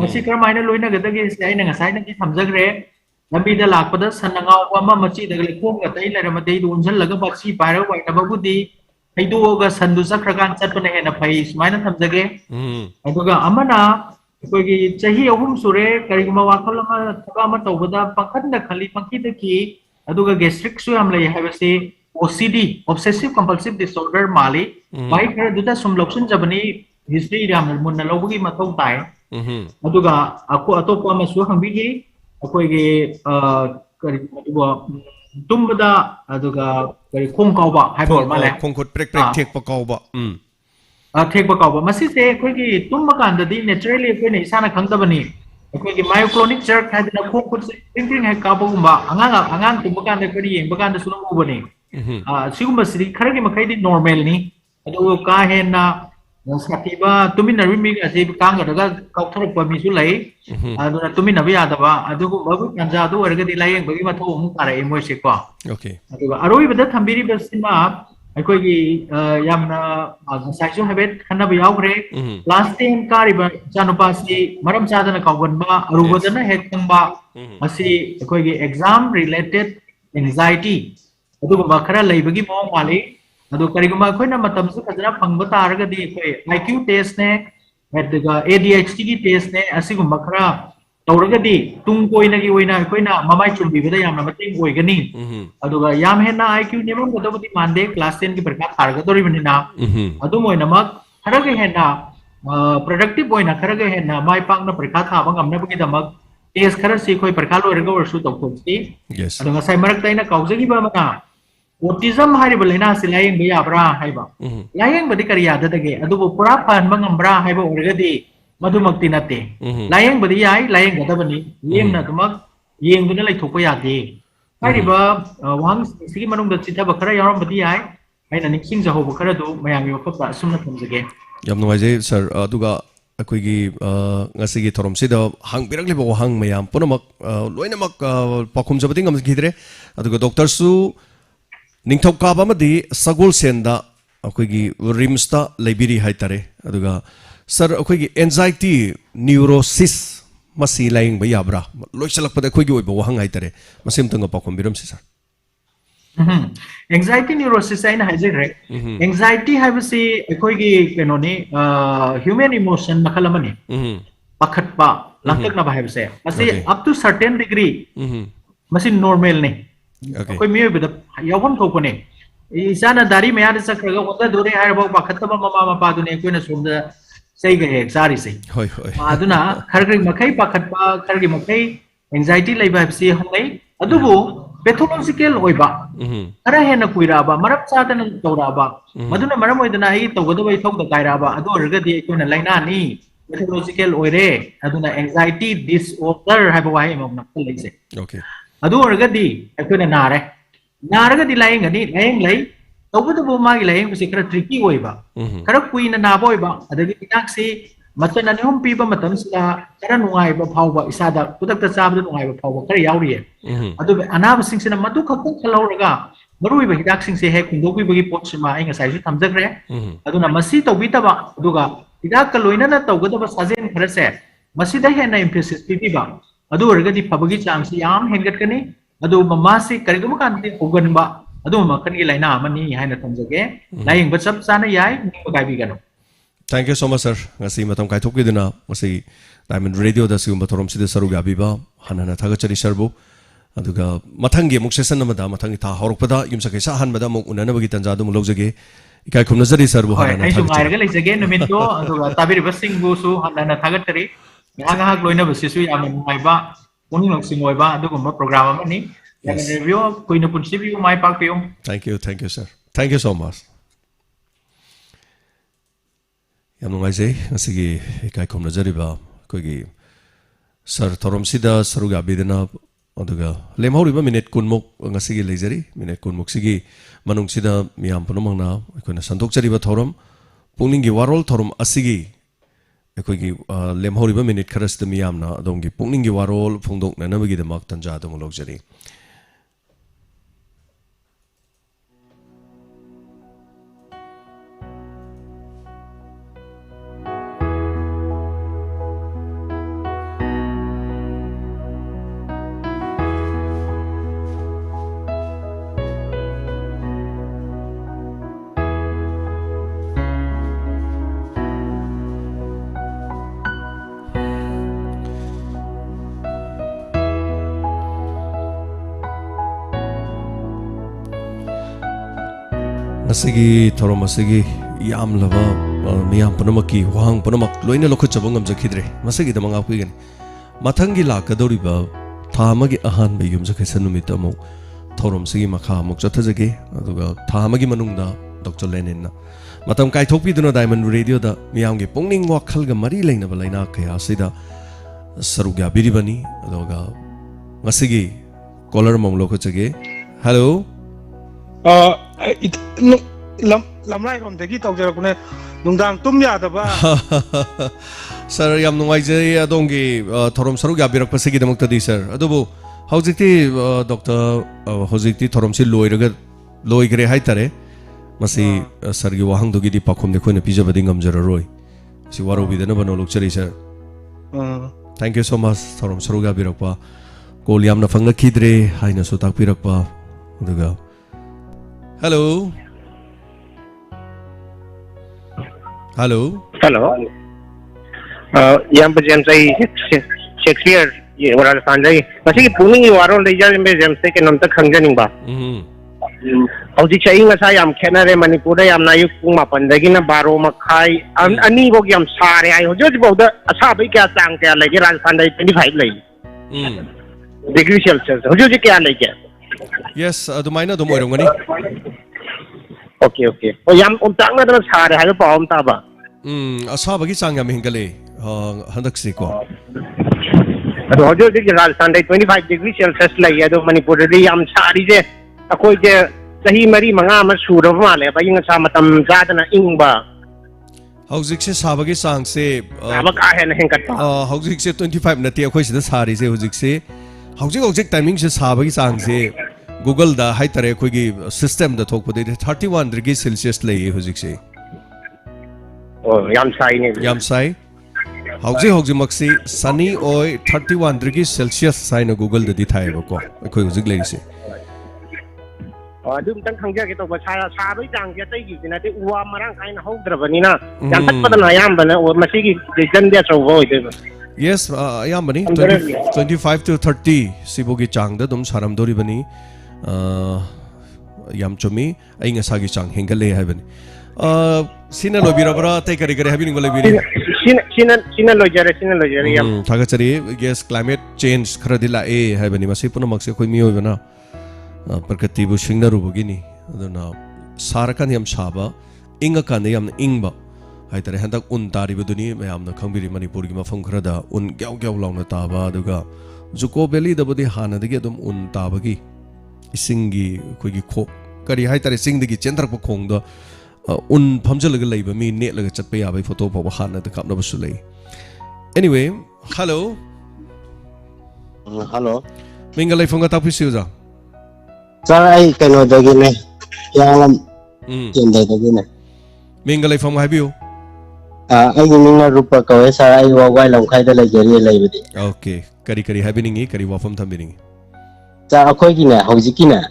masi karamaina loina gadagi sai na ngasai na ki samjagre lambi da lakpada sanangau ama machi da lekhong ga tai lera madei du unjal laga bachi paira wai na babudi haidu ga sandu sakragan chatpana hena phai sumaina thamjage aduga amana koigi chahi ahum sure kariguma wakal ama thaba ama tawbada pankhanda khali pankida ki aduga gastric su am lei habase OCD obsessive compulsive disorder mali bai khara duda sum loksun jabani history ram munna lobagi mathau tai aduga aku atopa ama su hangbigi akoigi kariguma tumbada aduga kari khong kauba haibor male khongkhot prek thek pa kauba thek pa kauba masi se akoigi tumba kanda di naturally akoina isana khangtabani akoigi myoclonic jerk hadina khongkhot ting hai kabagumba angang tumba kanda kari yengba kanda sunam ubani sigumba siri kharagi makai di normal ni adu ka hena satiba tuminari mi ase kanga daga kautharak pa mi su lai aduna tuminabi adaba adugu babu kanja adu warga di layeng bagi matho mu kara emoi se ko okay aduga aroi bada thambiri basima akoigi yamna saiso habet khana ba yaugre last time kariba janupa si maram chadana kawganba arubadana hekangba asi akoigi exam related anxiety aduga khara leibagi mo mali adu kariguma khoina matam su khajra phangba taraga di khoi IQ test ne aduga ADHD ki test ne asigumba khara tawraga di tung koina gi oina khoina mamai chumbi bida yamna mating oigani aduga yam hena IQ nemam godobudi mande class 10 ki parikha taraga dori banina adu moina mak kharaga hena productive oina kharaga hena mai pangna parikha thaba ngamna bagi damak test khara si khoi parikha loiraga warsu tawthomsi aduga sai marak taina kaujagi ba mana autism hariba laina se layeng ba yabra haiba layeng badi kariya dadage adubu pura phan bangambra haiba orgadi madumakti nate layeng badi yai layeng gadabani yemna dumak yengduna laithokpa yade hariba wang sigi manung da chitha bakara yaram badi yai aina niksing jaho bakara do mayami wakapa sumna thamjage yam nuai sir aduga akoigi ngasigi thorom sida hang birak lebo hang mayam punamak loinamak pakhum jabati ngam gidre aduga doctor su ningthok ka bamadi sagol senda akoigi rims ta lebiri haitare aduga sir akoigi anxiety neurosis masi laing ba yabra loisalak pada akoigi oibo hang haitare masim tanga pakhum biram si sir anxiety neurosis aina hajire anxiety habasi akoigi kenoni human emotion makalamani pakhatpa langtak na habase masi up to certain degree masi normal ne koi mi bida yawam thok ne isana dari me ada sakraga wada dore har ba pakhatba mama mapa dune koina somda sei ga exari sei hoi hoi aduna khargi makai pakhatpa khargi makai anxiety leiba habsi hongai adubu pathological oiba ara hena kuiraba marap sadana tawraba maduna maram oidana ai tawgada bai thok da kairaba adu orgadi koina laina ni pathological oire aduna anxiety disorder haba wai mok nak leise okay adu orgadi koina nare naragadi laing ani laing lai tawgada bo magi laing bisi kara tricky oiba kara kuina na boiba adagi inak si matan ani hom piba matam sila kara nungai ba phawba isada kudak ta sabda nungai ba phawba kara yauri adu anaba sing sina madu khakku khalauraga marui ba hidak sing se he kundok bi bagi pot sima ai ngasai su thamjagre aduna masi tawbita ba aduga hidak ka loina na tawgada ba sajen khara se masi da he na emphasis pibi ba adu orgadi phabagi chang si yam hengat kani adu mamasi karigum kan ti hogan ba adu makan gi laina amani haina thamjage laing ba sab sana yai ni ba gai bi gano. Thank you so much, sir. Ngasi matam kai thokki dina ngasi Diamond Radio da sigum thorom sida saru gabi ba hanana thaga chari sarbu aduga mathangi muk session namada mathangi tha horokpada yumsa kai sa han bada muk unana bagi tanja dum logjage ikai khum nazari sarbu hanana ai su ngai ga leisage numito aduga tabiri basing bu su hanana thaga chari nga nga loina basisu yam mai ba puning long sing oi ba aduga program amani review koina punsi bi mai pak pium. Thank you sir. Thank you so much. Yam nungai sei ngasigi ikai khum nazari ba koigi sir thorom sida saru gabi dina aduga lemhori ba minute kunmuk ngasigi leizari minute kunmuk sigi manung sida miyam punamang na koina sandok chari ba thorom pungning gi warol thorom asigi akoigi lemhori ba minute kharas da miyam na adongi pungning gi warol phungdok na nabagi da mak tanja dum logjari Masigi thorom masigi yam lava miyam panamaki wang panamak loina lokho chabangam jakhidre masigi da manga kuigan mathangi la kadori ba thamagi ahan be yum jakhe sanumit amo thorom sigi makha muk chathajage aduga thamagi manungda Dr. Lenin na matam kai thokpi duna Diamond Radio da miyam ge pongning wakhal ga mari leina ba laina kaya sida sarugya biribani aduga masigi caller mong lokho chage hello lamlai rom degi tawjarakune nungdang tum yadaba sir yam nungaijai adongi thorom saru gabirak pasigi damakta di sir adubu haujikti doctor haujikti thorom si loiraga loigre haitare masi sir gi wahang dogi di pakhum de khoina pijabadi ngamjararoi si waro bidana bano lokchari sir thank you so much thorom saru gabirak pa kol yamna fangna khidre haina so takpirak pa aduga hello yang berjam saya Shakespeare orang Sanjay masih puning warol lejar yang berjam saya kenal tak khangjaning ba Hauji saya ingat saya yang kenal Manipur yang naik pung mapan lagi na baro makai ani bog yang sare ayo jadi bog dah asal baik kaya sang kaya lagi Rajasthan dari 25 lagi degree Celsius hujur kaya lagi yes adumaina dumoirong ani okay oh yang untang na dalam sare ayo paham tak ba asal bagi sang yang menggale hendak sih ko aduh hujur di Rajasthan dari 25 degree Celsius lagi aduh Manipur dari yang sari je aku je sahi mari manga masura male ba inga sama tam zada na ingba Howzik se sabagi sang se Aba ka hen hen kat howzik se 25 nati akhoi sida sari se howzik se howzik timing se sabagi sang se Google da hai tare khoi gi system da thok pade 31 degree Celsius le howzik se oh yam sai ni yam sai howzik maksi sunny oi 31 degree Celsius sai na Google da di thai ba ko khoi howzik le se adum tang khangja ke to ba sa bai jang ke tai gi na te uwa marang kai na hau drabani na yan tak padana yam bana o masi gi jan dia so go ite yes yam bani 25 to 30 sibogi chang da dum saram dori bani yam chomi ai nga sagi chang hengale hai bani sina lobirabra tai kari kari habi ngole biri sina lojare yam thaga chari yes climate change khara dila e hai bani masi puno makse khoi mi hoy bana Perkati bu singna rubu gini, aduna sarakan yam shaba, inga kan yam ingba, hai tare hendak untari beduni, mayam na kambiri Manipur gi mafam khrada un gyau launa taba aduga Juko Valley dabudi hana dagi adum taba gi isingi koi gi kho kari hai tare sing dagi cendrak pa khong da phamjalaga leiba mi net laga chatpa ya bai photo pa hana da kapna basu lei. Anyway, hello. Hello. Minga lai fonga tapi siuza. Sir, I cannot again. Yang again. Mingalay from Habu. I mean, Rupa Kawa, sir, I walk while I'm kind of like a okay. Kari happening, Kari Wafam Tambini. Sir, a coigina, Hosikina.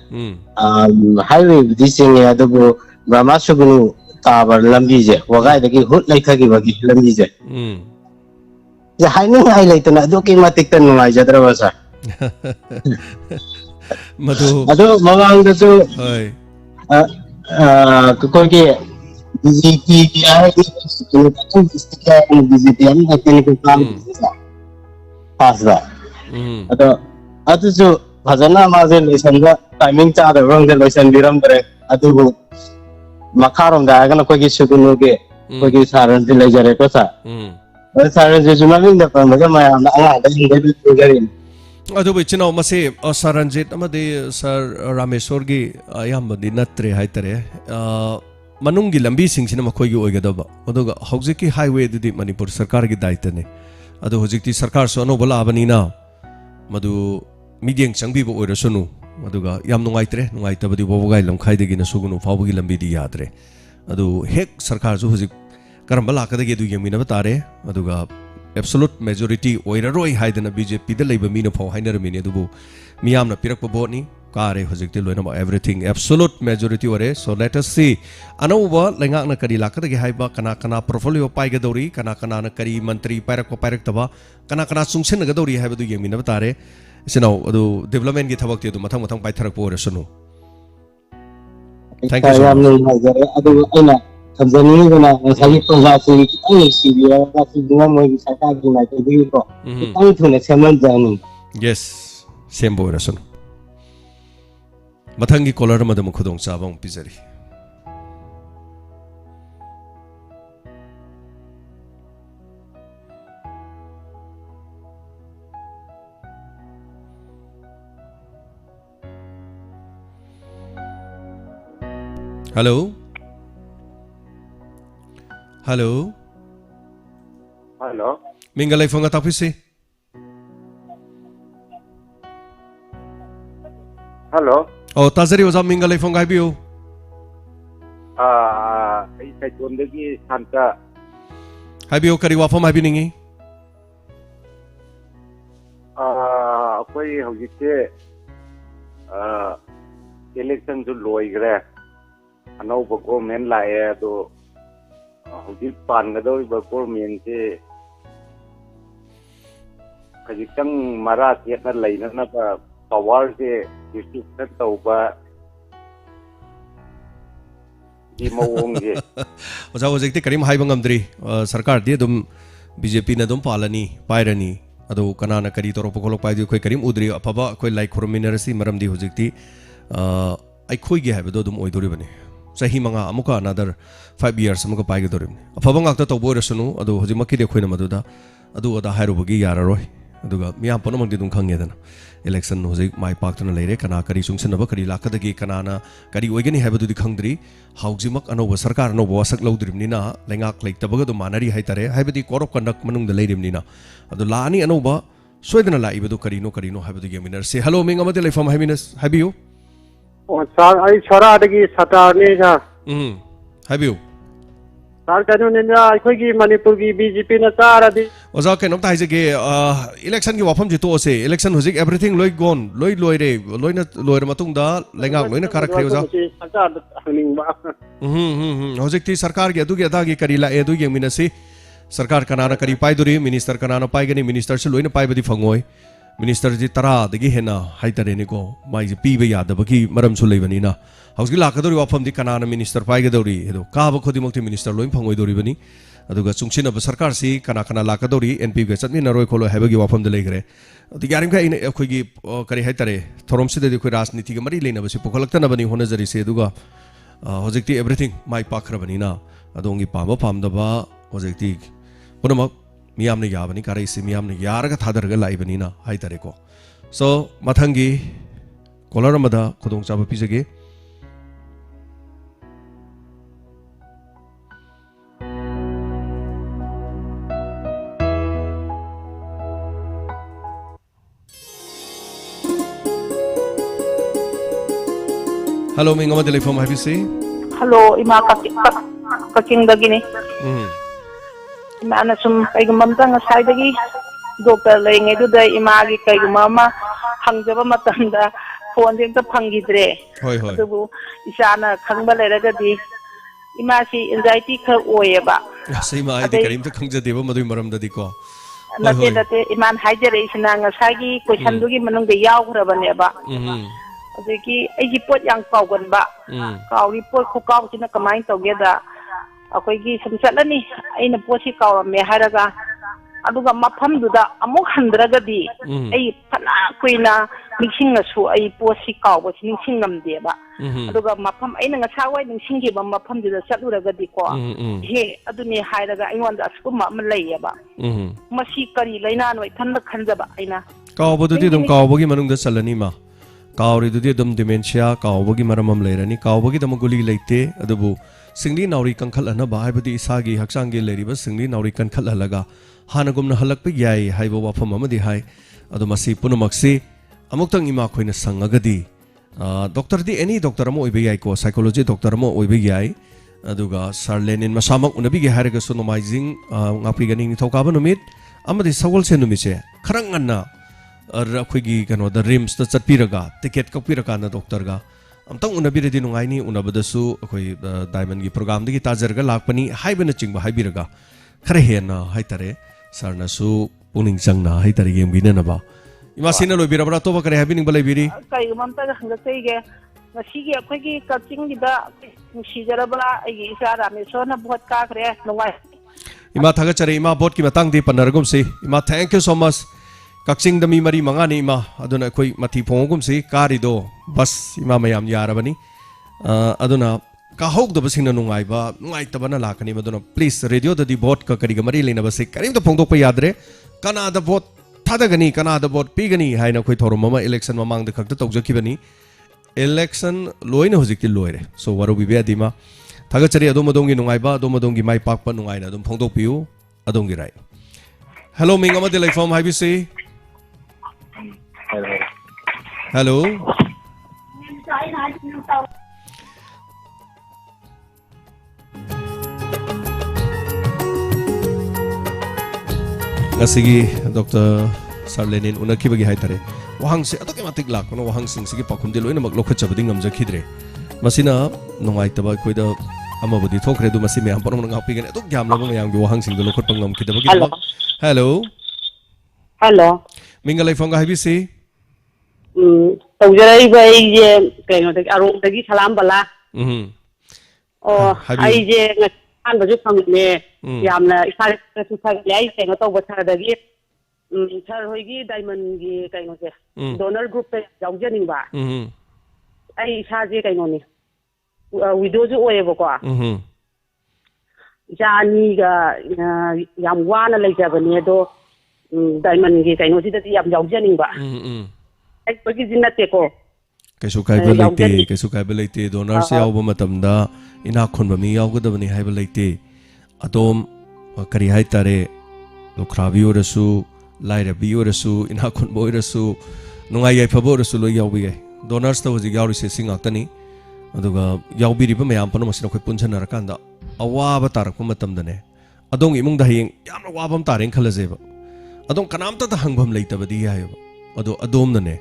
Highway, this thing, Adobo, Ramasugunu, Tabar, Lambize, Wagai, the hood like Hagibagi, Lambize. The hiding highlight and Adokimatic and Majadravasa. Madu Mamang the two Kukoki Pasta. Atu Hazana Mazel is under timing chart around the Losan Diram Atu Makaram Diagon Kogi Sukunuke, Kogi Saran Villager Etosa. Saran is running the Pamaka. Adu bichino mase saranjit amade sir Rameshwar gi ayambadi natre haitare manungi lambi singsina makhoi gi oigadaba aduga hojiki highway dudi Manipur sarkar gi daitane adu hojikti sarkar so no bala abanina madu midiang changbi bo oirasunu aduga yam nungai tabadi bobogai lamkhai degi na sugunu fawgi lambi di yadre adu hek sarkar so hojik karambala kadagi du yamina batare aduga absolute majority oiraroi haidana BJP da leiba mina phau hainara mini adubu miyamna pirakpa botni kare hojikti loina everything absolute majority ore so let us see anauba lengak na kari lakada ge haiba kana portfolio paiga dori kana na kari mantri pairak taba kana sungsen ga dori haiba du yemina batare sinau adu development gi thabak ti du mathang pai tharak po resunu thank you so much Tanzania guna saya pengasih kita Syria kasih dengan mereka saya guna jadi kok kita itu nak semen jani yes sembo rasun mathangi caller madam khudong chabang pizari hello Hello. Hello. Mingalay fonga tapisi. Hello. Oh, tazari wazam mingalay fonga habiyo. Ay sa jondagi santa. Habiyo kari wafam habiningi. Akoy hojite election jo loi gre. Anau bako men lae do hujit pan ga doi ba government se kajitang mara tiat na laina na ba power se district tau ba di mawong je oja ojekti karim haibang amdri sarkar di dum BJP na dum palani pairani ado kanana kari toro pokolok pai di khoi karim udri apaba khoi like khorominerasi maram di hojekti ai khoi ge haiba do dum oidori bani sahi manga amuka another 5 years amuka paiga dorim afaba ngakta tobo resunu adu hojimaki de khoina maduda adu ada hairubugi yararoi aduga miyam ponamang dum khangedana election hojik mai paktana leire kana kari sungsanaba kari lakadagi kanana kari oigani habadu di khangdri haujimak anoba sarkar no wasak lawdrimnina lengak leiktabaga do manari haitare habadi corrupt conduct manung da leirimnina adu laani anoba soidana la ibadu karino habadu yeminar se hello ming amade leifam haminas habiu sir ai chora adagi satarne ja habiu sir kanu nena akhoi manipur gi BJP na taradi oza kenom ta haije ge election gi wafam ji to ase election hojik everything loi gone loi loire loina loire matung da lengak loina karak khre oza hojik ti sarkar gi adu gi ada gi kari la edu gi minasi sarkar kanana kari pai duri minister kanana pai gani minister se loina pai badi phangoi minister ji tara dagi hena haitare ni ko mai ji piba ya da bagi maram su leibani na hauski la kadori wafam di kanana minister pai ga dori edo ka ba khodi mokti minister loin phangoi dori bani aduga chungchina ba sarkar si kana la kadori NP ga chatmi na roi kholo habagi wafam de leigre adi yarim ka ine khoi gi kari haitare thorom se de khoi rajniti ga mari leina ba si pokhalakta na bani hona jari se aduga hojikti everything mai pakra bani na adongi pamba pamda ba hojikti punamak miyamne yabani karai si miyamne yaraga thadarga laibani na haitare ko so mathangi kolar amada khudong chaba pijage hello ming amade leifam habisi hello ima kaking dagini Imana sum kaigumam tang asai dagi doctor lenge du da imagi kaigumama hangjaba matanda phone jeng ta phangidre hoi hoi adubu isana khangba leraga di imasi anxiety kha oyeba sei ma ai karim ta khangja deba madui maram da di ko nate iman haijare isna ngasagi question dugi manung de yaw khrabane ba adiki aigi pot yang kaugan ba kauri pot ko kaw sina kamai togeda akoigi samchalani aina posi kawrame haraga aduga mafamduda amuk handragadi ai phana kuina ningsingasu ai posi kawba ningsingamdeba aduga mafam aina ngasawai ningsingiba mafamduda chatluragadi ko he aduni hairaga aingonda askuma am layeba masi kari laina noi thanna khanjaba aina kawbadudi dum kawbagi manungda chalani ma kawridudi dum dementia kawbagi maramam leirani kawbagi dam guli leite adubu singli nauri kankal anaba haibadi isagi haksangi leriba singli nauri kankal halaga hanagumna halakpa yai haiba wafam amadi hai adu masi punumaksi amuktang ima khoina sangagadi doctor di any doctor amo oibe yai ko psychology doctor amo oibe yai aduga Sir Lenin masamak unabi ge haraga sonomizing ngapi ganing ni thokaba numit amadi sagol se numise kharang anna akhoi kano da rims ta chatpiraga ticket kapiraga na doctor ga amtang unabiredi nungaini unabadasu akhoi diamond gi program digi tajarga lakpani haibana chingba haibiraga khare hena haitare sarna su puning changna haitare yemgina na ba imasina loibirabra to ba kare habining balai biri kai mamta hanga seige masigi akhoi coaching gida sijarabla ai isara me sona bhot ka kre nungai ima thaga chare ima bot ki matang di panargum se ima thank you so much Kaksing dami mari mangani ima aduna koi mati phongum si karido bas ima mayam yarabani aduna ka hok do basing na nungai tabana lakani maduna please radio da di bot ka kari mari lena base karim to phongdok pa yadre kana da bot thadagani kana da bot pigani haina koi thorum mama election mamang da khakta tawjakibani election loina hojikti loire so waru bibe adima thaga chari adom adongi nungai ba adom adongi mai pak pa nungai na adum phongdok piu adongi rai hello ming amade leifam haibisi hello ngasigi Dr. Sir Lenin unakibagi haitare wahang se atok matik lak no wahang sing sigi pakhum de loina mak lokhat bading amja khidre masina nongai taba koida amabudi thokre du masi me am panom ngap pigen atok jam labo yang bi wahang sing de lokhat pangam khidabagi hello hello mingalai fonga habisi tawjarai ba je kaino de arong dagi salam bala ai je ngan ba ju phangme yamna isare su sa lai kaino to botha dagi sir hoigi diamond gi kaino se donor group pe jawjaning ba ai sa je kaino ni widow ju oye ba ko jani ga yam wana lai jabane do diamond gi kaino si dati yam yaujaniba ai pagi jinate ko kaisu kaiba leite kaisu kaiba leite donor se yaw matamda ina khonba mi yaw gadabani haiba leite atom kari hai tare lukhrabi orasu lairabi orasu ina khonba orasu nungai yai phabo orasu lo yaw bi donors ta hoji yaw ri se singaktani aduga yaw bi ri ba mayam pano masina khoi punchana rakanda awaba tarak matamdane adong imung da hing yamna wabam tareng khalajeba adong kanamta ta hangbam leitabadi hayba ado adom nane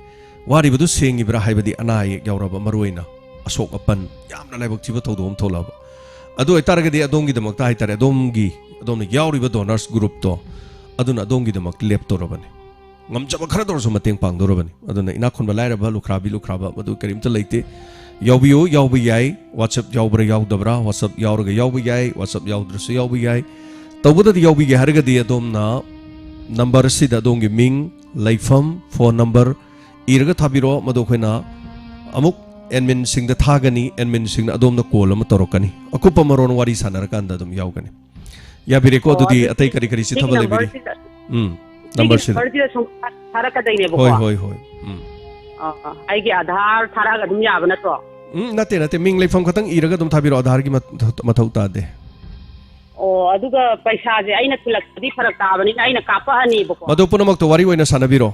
wari badu sengi bra haibadi anai yauraba maruina asok apan yamna laibak chiba thodom tholaba ado itaragadi adongi damak ta haitare adomgi adomni yauriba donors group to aduna adongi damak leptorabani ngamjaba khara dorso mateng pangdorabani aduna ina khonba lairaba lukraba madu karimta leite yaubiyo yaubi yai whatsapp yaubra yaudabra whatsapp yauraga yaubi yai whatsapp yaudrsu yaubi yai tawbada yaubi ge hargadi adomna number sida adongi ming laifam phone number iraga thabiro madu khoina amuk admin sing da thagani admin sing adom da call ama torokani akupa maron wari sanar kan da dum yaugani ya bire ko dudi atai kari kari si thabale biri number sida tharaka daine bo hoi ai ge aadhar tharaga dum yaba na to nate ming laifam khatang iraga dum thabiro aadhar gi mathau ta de aduga paisa je aina thilak di farak tabani aina kapa ani bo madu punamak to wari oina sanabiro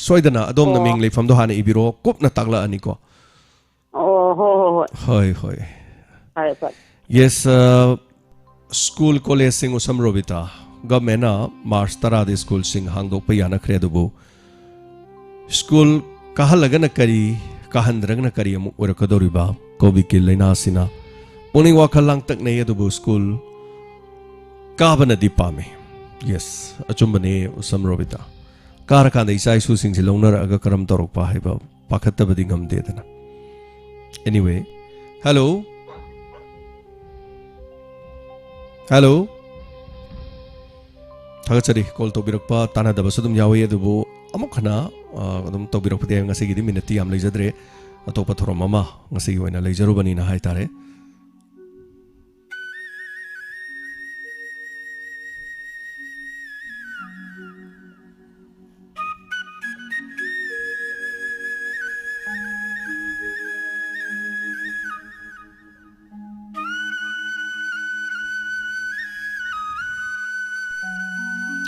soidana adom na ming leifam do hana ibiro kupna tagla ani ko hoi yes school college sing usam robita government march tara de school sing hangdok pa yana khre dubu school kahalagana kari kahandragna kari amu orakadoriba covid ki laina sina puni wakalang tak nei dubu school kabana dipame yes achumbane usam robita Karakanda isai su sing silongnar aga karam torok pa hai ba pakhatta badi ngam de dana anyway hello thagachari call to birakpa tana da basudum yawi adubu amukhana adum to birakpa de ngasi gi minute am leijadre atopa thorom mama ngasi gi oina leijarubani na hai tare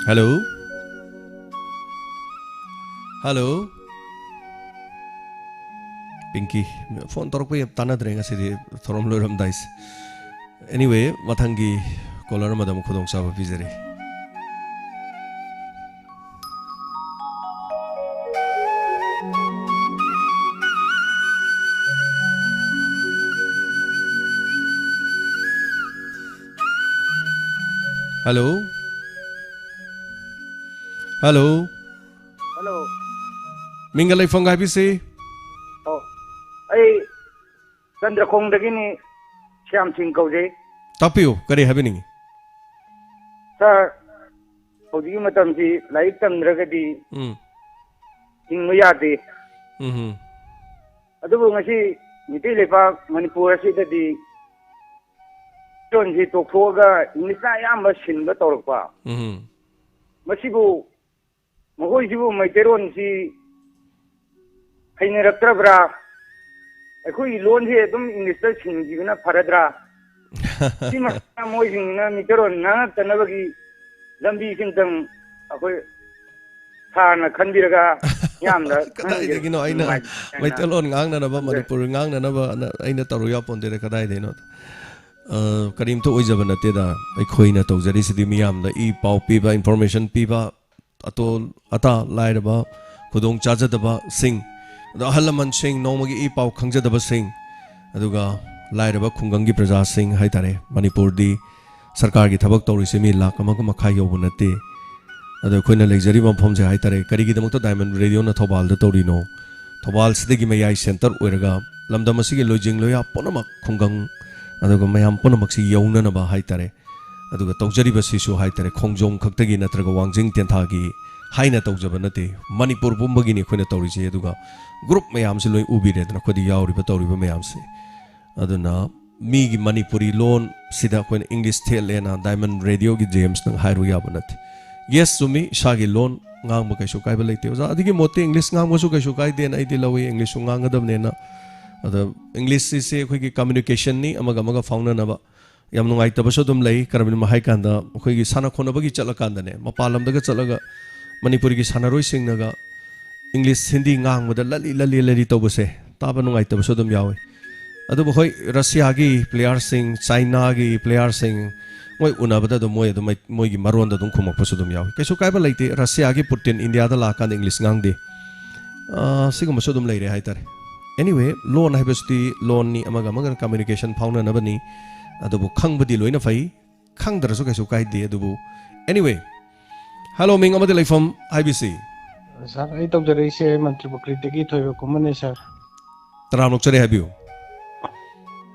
hello Pinky phone torok pe tana drenga sidi thorom loram dais anyway mathangi caller madam khodong sa bizare hello Mingalai Fongai Bisi. Oh, I Sandra Kong the Guinea Sham Sing Koje. Tapio, Kari happening. Sir, how do you matamsi like them regadi in Muyati? Adubungashi, Nitilipa, Manipur, the Tonji Tokoga, Nisayam machine, the Torpa. Masibu, Mahoju, my Teron, see. Haine raktrabra akhui loan he dum english ta chingina faradra sima moi jingna miteron na tanabagi lambi singtang akhui thana khanbiraga yamna kadai de gino aina maitalon ngang na ba manipur ngang na ba aina taru ya ponde de kadai de no karim to oijaba nate da aikhoina tawjari sidi miyam da I pau piba information piba atol ata lairaba khudong chajadaba sing Halaman sing nomagi I pau khangjadaba sing aduga lairaba khungangi praja sing haitare manipur di sarkar gi thabak tori semi lakh amaka makhai yobunate adu khoina leijari mafom je haitare karigi damakta diamond radio na thobal da tori no thobal sidegi mayai center oiraga lamdam asigi lojing loya ponamak khungang aduga mayam ponamak si yauna na ba haitare aduga tawjari ba sisu haitare khongjong khaktagi natraga wangjing tenthagi haina tawjaba nate manipur bumbagi ni khoina tori je aduga group mayam se loi ubire dana khodi yauri ba tori ba mayam se aduna mi gi manipuri loan sida khoin english thel lena diamond radio gi james nang hairu ya banat yes sumi shagi loan ngang ba kaisu kai ba leite oza adigi mote english ngang su kaisu kai den ai dilawi english ngang gadam ne na ada english se khoi ki communication ni amaga amaga fauna na ba yam nungai ta ba so dum lei karabin ma hai kan da khoi ki sana khona ba gi chala kan da ne mapalam da ga chalaga manipur gi sana roi sing na ga english hindi ngang ba da lali to ba se ta ba nungai ta ba so dum yawi adu ba khoi russia gi player sing china gi player sing moi unabada do moi do moi gi maron da dum khumak pasu dum yaw kaisu kai ba leite russia gi putin india da la kan english ngang de sigum so dum leire hai tare anyway loan hai basti loan ni amaga amaga communication fauna na bani adu bu khang badi loina fai khang dar so kaisu kai de adu bu anyway hello ming amade leifam ibc sir ai tok jare se mantri bukri te gi thoy ko mane sir taram lok chare habiu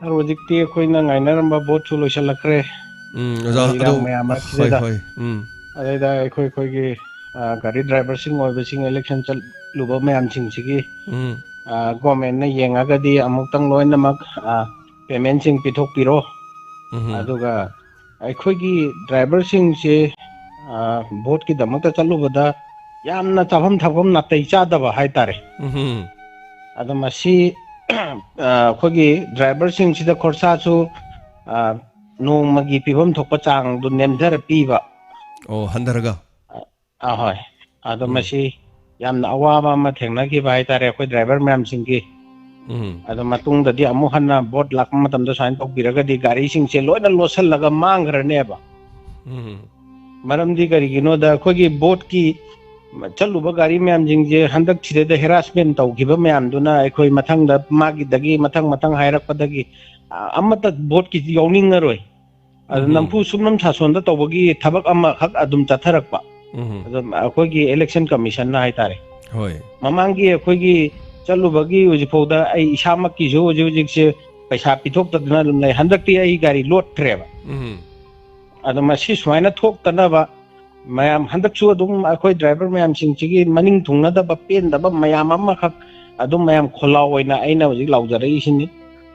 sir ojikti khoi na ngai na ramba bot chu loisal lakre अदा अखोई गाड़ी driver Singh election चलूब ma'am Singh government ने येंगदी अमुक्तंग लोइनमक payment Singh पिथोकपिरो अदुगा अखोई driver Singh से vote की दमक चलूबदा यामना चाफम थाफम नातै चादबा हाइतारे अद मसी अखोई ड्राइवर सिंह सिदा खर्चासु नोंमगी पिबम थोपा चांग दु नेमजर पीबा ओ हंदरगा ahoy ado masi yamna awaba ma thengna ki bai tare khoi driver ma'am Singh की ado matung da di amu hanna bot lak matam da sign tok biraga di gari sing se loina losal laga mang rane ba maram di gari gino da khoi gi bot ki chalu ba gari ma'am Singh je handak chide da harassment tau gi ba ma'am duna khoi mathang da magi dagi mathang hairak padagi amata bot ki yawning ngaroi ado nampu sumnam sason da tawagi thabak amma khak adum chatharak pa अखोई की election commission ना हाइतारे होय ममांगी अखोई की चलुबगी उजिफौदा आई इसामक की जो से पैसा पिथोक तदना लय हंदकती आई गाड़ी लोट ट्रेबा अद मसी सुमाइना थोक तनाबा मयाम हंदक सु अदुम अखोई ड्राइवर मयाम सिंचिगी मनिंग थुंगना द पेन द मयाम अम्मा खक अदुम मयाम खोलाव ओइना आइना हुजिक लाउजरै सिनि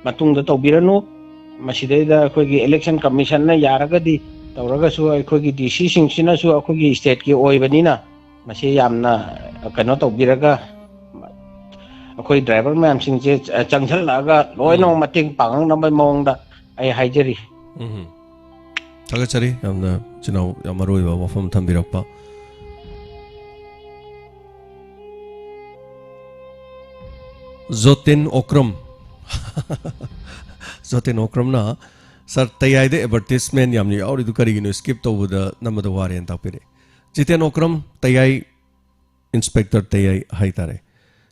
मतुंग द तौबिरनु मसिदैदा अखोई की इलेक्शन कमीशन ना यारगदी तौरगसु अखोगी डीसी सिंसिनासु अखोगी स्टेट की ओइबनिना मसे यामना कनो तौबिरगा अखोई ड्राइवर मैम सिंचे चंगथलगा लोइनो मतिंग पांगंग नबै मोंगदा आई हाइजरी थागचरी यामना चिनाव यामरोइबा वफम थंबिरकपा जोतिन ओक्रम जोतिन ओक्रम ना सर तैयारी एडवर्टाइजमेंट यामनी और इदु करिगिनो स्किप तौबदा नमदा वारेन तापिरे जितेन ओक्रम तैयारी इंस्पेक्टर तैयारी हाइतारे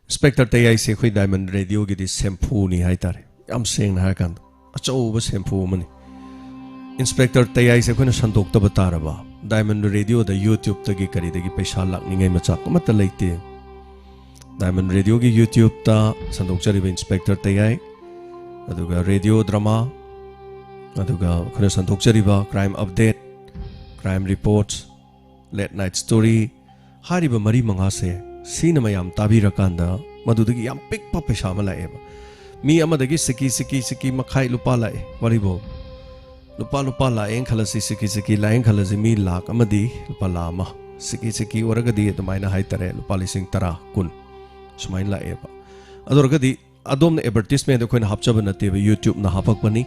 इंस्पेक्टर तैयारी से खोई डायमंड रेडियो गिदी शैम्पू नि हाइतारे याम सेंगना हाकान अचौब शैम्पू मनी इंस्पेक्टर तैयारी से खोइना संतोक्तब तारबा डायमंड रेडियो द यूट्यूब तगी करिदगी पैसा लाकनिंगै मचा कमत लेते डायमंड रेडियो की यूट्यूब ता संतोक्चरिबा इंस्पेक्टर तैयारी अदुगा रेडियो ड्रामा अदुगा खुना संतोक्चरिबा crime update crime reports late night story हारिबा मरी मंगा से सीन मयाम ताबिरकांदा मदुदगी याम पिकपा पैसा मा लाएबा मी अमदगी सिकी मखाई लुपा लाए वरिबो लुपा लाएं खलसी सिकी लाएं खलसी मी लाख अमदी लुपा लामा सिकी ओरगदी तमाइना हाइतरे लुपा लिसिंग 10 10 सुमाइन लाएबा अदोरगदी अदोमने एडवर्टाइजमेंट खोइना हापचबा नतेबा यूट्यूब ना हापकपनी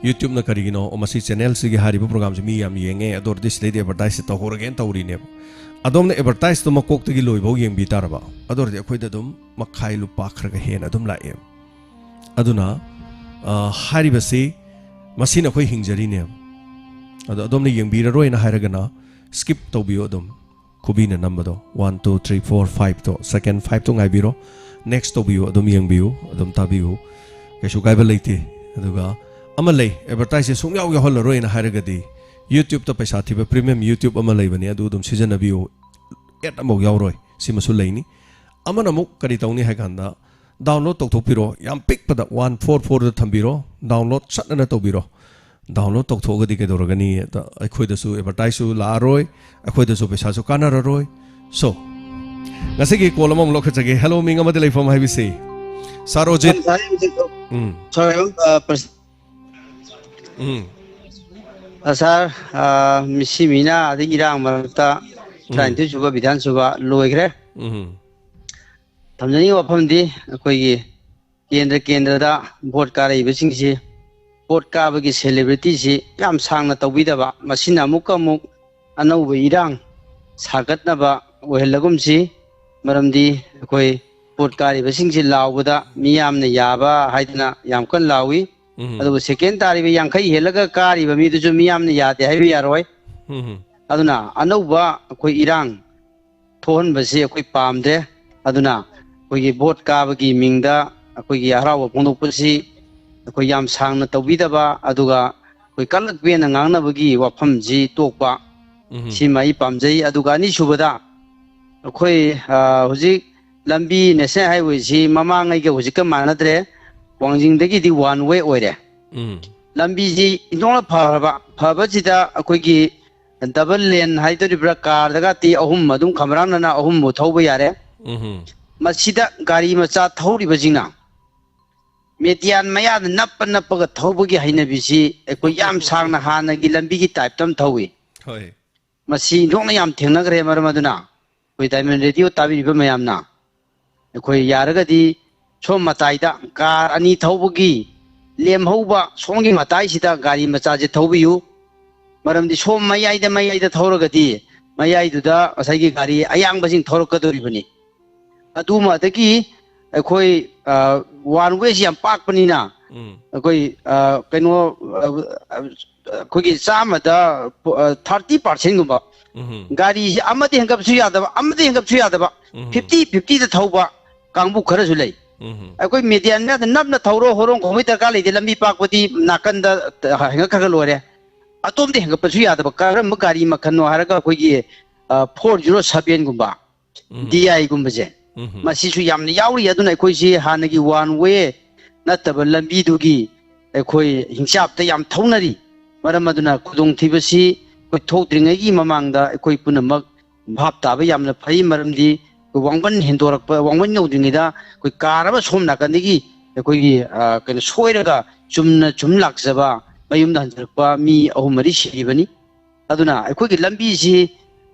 यूट्यूब ना करिगिनो ओमसी चैनल सिगी हारिबा प्रोग्राम से मी याम येंगे अदोर दिस लेडी एडवर्टाइज तो होरगेन तौरीने अदोमने एडवर्टाइज तो मकोक्तगी लोइबो येंबी तारबा अदोर दे खोइदा दुम मखाई लुपा खरगा हेन अदुम लाए अदुना हारिबसी मसीना खोइ हिंजरीने अदो अदोमने येंबीररोइना हारगना स्किप तौबियो अदुम खुबीना नंबरदो 1 2 3 4 5 तो सेकंड 5 तो गाइबिरो नेक्स्ट तौबियो अदुम येंबियो अदुम ताबियो कैसु गाइबा लेते अदुगा अमा ले एडवर्टाइज सुंयाव याहलरोइना हारगदी यूट्यूब तो पैसा थी प्रीमियम यूट्यूब अमा लेबनी अदु दुम सिजनबियो एट अमो यावरोय सिमसु लेनी अमन अमुक करी तौनी हाइकांदा डाउनलोड तौथोपिरो याम पिकपदा 144 दा थंबिरो डाउनलोड सटना तौबिरो डाउनलोड तौथोगदी केदोरगनी ता अखोइदसु एडवर्टाइज लारोय अखोइदसु पैसासु कानाररोय so ngasi kolam am lokha chage hello ming amade leifam haibisi sarojit sir misi mina adigi rang marta ꯇꯔꯥꯅꯤꯊꯣꯏ ꯁꯨꯕ ꯕꯤꯙꯥꯟ ꯁꯚꯥ ꯂꯣꯏꯈ꯭ꯔꯦ ꯊꯝꯖꯅꯤꯡꯕ ꯋꯥꯐꯝꯗꯤ ꯑꯩꯈꯣꯏꯒꯤ ꯀꯦꯟꯗ꯭ꯔꯗ ꯚꯣꯠ ꯀꯥꯔꯛꯏꯕꯁꯤꯡꯁꯤ ꯚꯣꯠ ꯀꯥꯕꯒꯤ ꯁꯦꯂꯦꯕ꯭ꯔꯤꯇꯤꯁꯤ ꯌꯥꯝ ꯁꯥꯡꯅ ꯇꯧꯕꯤꯗꯕ ꯃꯁꯤꯅ ꯑꯃꯨꯛ ꯑꯅꯧꯕ ꯏꯔꯥꯡ ꯁꯥꯒꯠꯅꯕ ꯑꯣꯏꯍꯜꯂꯒꯨꯝꯁꯤ ꯃꯔꯝꯗꯤ ꯑꯩꯈꯣꯏ ꯚꯣꯠ ꯀꯥꯔꯤꯕꯁꯤꯡꯁꯤ ꯂꯥꯎꯕꯗ ꯃꯤꯌꯥꯝꯅ ꯌꯥꯕ ꯍꯥꯏꯗꯅ ꯌꯥꯝ ꯀꯟꯅ ꯂꯥꯎꯏ ꯑꯗꯨꯕꯨ ꯁꯦꯀꯦꯟ ꯇꯥꯔꯤꯕ 50 ꯍꯦꯜꯂꯒ ꯀꯥꯔꯤꯕ ꯃꯤꯗꯨꯁꯨ ꯃꯤꯌꯥꯝꯅ ꯌꯥꯗꯦ ꯍꯥꯏꯕ ꯌꯥꯔꯣꯏ aduna anauba koi irang thohan basi koi pamde aduna koi vote ka bagi mingda koi harawa pondok pasi koi yam sangna tawbidaba aduga koi kalak be na ngangna bagi wafam ji tokpa simai pamjai aduga ni subada koi hujik lambi national highway ji mamangai ge hujik ka manadre wangjing dagi di one way oire lambi ji inona phaba jida koi gi double lane haidoribra car daga ti ahum madum khamrang na ahum mo thauba yare masida gari macha thauri bajingna median maya nap ga thauba gi haina bisi ko yam sangna hana gi lambi gi type tam thawi hoi masi dongna yam thengna gre maramaduna koi diamond radio tabi ba mayamna ko yaraga di som mataida car ani thauba gi lem hauba songi matai sida gari macha je thaubiyu maramdi som mayai da thoragati mayai du da asai gari ayang basing thorokadori bani aduma dagi koi one way yam pak panina koi kaino koi sama da 30% gumba gari amati hangap su yada ba 50 da thauba kangbu khara su lei koi median na napna thoro horong khomai ta ka lei lambi pak pati nakanda hanga khaga lore atom de hanga pasu yada ba karam gari makhano haraga koi 407 gumba DI gumba je masi su yamni yauri aduna koi si hanagi one way nataba lambi dugi koi hingsap ta yam thaunari maram aduna kudong thibasi koi thokdringai gi mamangda koi punamak bhap taba yamna phai maramdi wangban hindorakpa wangban ngudingida koi karaba somna kanigi koi gi kana soiraga chum laksaba mayum dan jarpa mi ahumari shibani aduna ekoi gi lambi si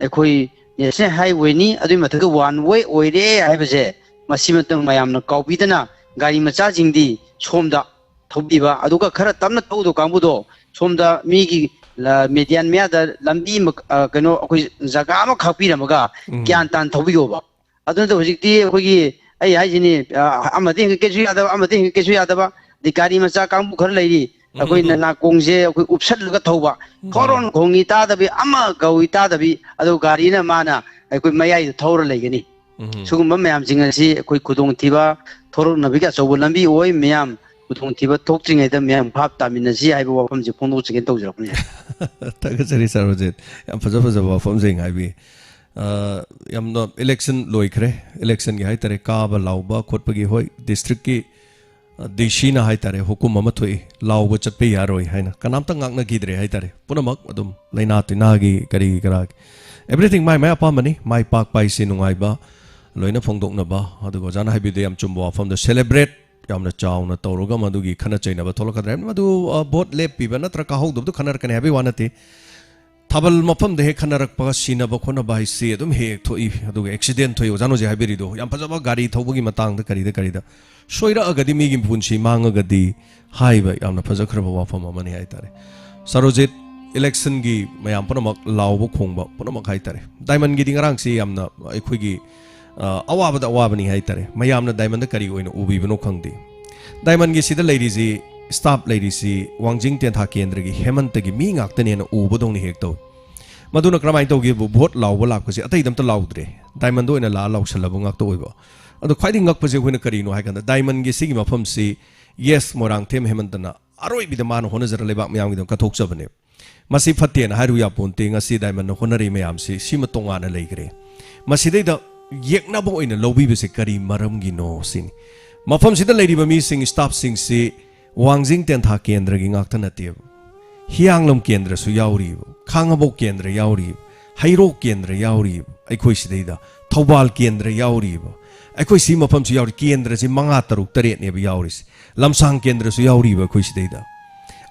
ekoi national highway ni adui mathaga one way oire haibaje masimatang mayamna kaubidana gari macha jingdi somda thobiba aduga khara tamna tawdo kambudo somda mi gi median mea da lambi kano ekoi jaga ma khapiramaga gyan tan thobiyoba aduna to hojikti ekoi gi ai haijini amade kesu yadaba di gari macha kambu khara leiri akoi na kongje akoi upsat laga thoba koron khongi ta dabi ama gawi ta dabi adu gari na mana akoi mayai thora legani sugumba mayam jingasi akoi kudong thiba thorok nabiga chobu lambi oi mayam kudong thiba thokjingai da mayam bhap taminasi haiba wafam ji phongdo chigen tawjarapni tagasari sarojit yam faja wafam jing haibi yam no election loikre election gi haitare ka ba lauba khotpagi hoi district ki Dishina haitare hukum amathoi lauba chatpe yaroi haina kanamta ngakna gidre haitare punamak adum laina tinagi kari karak everything mai apamani mai pak pai sinungai ba loina phongdokna ba adugo jana haibide yam chumbo from the celebrate yamna chawna tawroga madugi khana chaina ba tholakadra madu bot lepi ba natra ka hogdu khanar kane habi wanati thabal mafam de khanarak pa sina ba khona ba si adum he thoi adugo accident thoi jano je habiri do yam phajaba gari thaubugi matang da karida soira agadi migi punchi mangagadi haiba yamna phajakhra wafam amani haitare sarojit election gi mayam punamak lawbo khongba punamak haitare diamond gi dingarang si yamna ekhoi awabani haitare mayamna diamond da kari oina ubi bano khangdi diamond gi sida lady ji staff lady si wangjing ten tha kendra gi hemant gi mi ngak tane na ubodong ni hek to maduna kramai to gi vote lawbo lak pasi atai dam ta lawdre diamond oina la lawshalabo ngak to oiba ado khwaidi ngak pase hoina karino haikanda diamond gi sigi mafam si yes morang them hemantana aroi bi da man hona zara lebak mayam gi dam ka thok chabane masi fatten haru ya ponte ngasi diamond honari mayam si sima tonga na leigre masi dei da yekna bo oina lobi be se kari maram gi no sin mafam sida lady ba mi sing staff sing si wangjing ten tha kendra gi ngak thana te hianglom kendra su yauri khangabo kendra yauri hairo kendra yauri aikhoi sidei da thobal kendra yauri aikhoi si mafam su yauri kendra si manga taruk taret ne ba yauri lamsang kendra su yauri ba khoi sidei da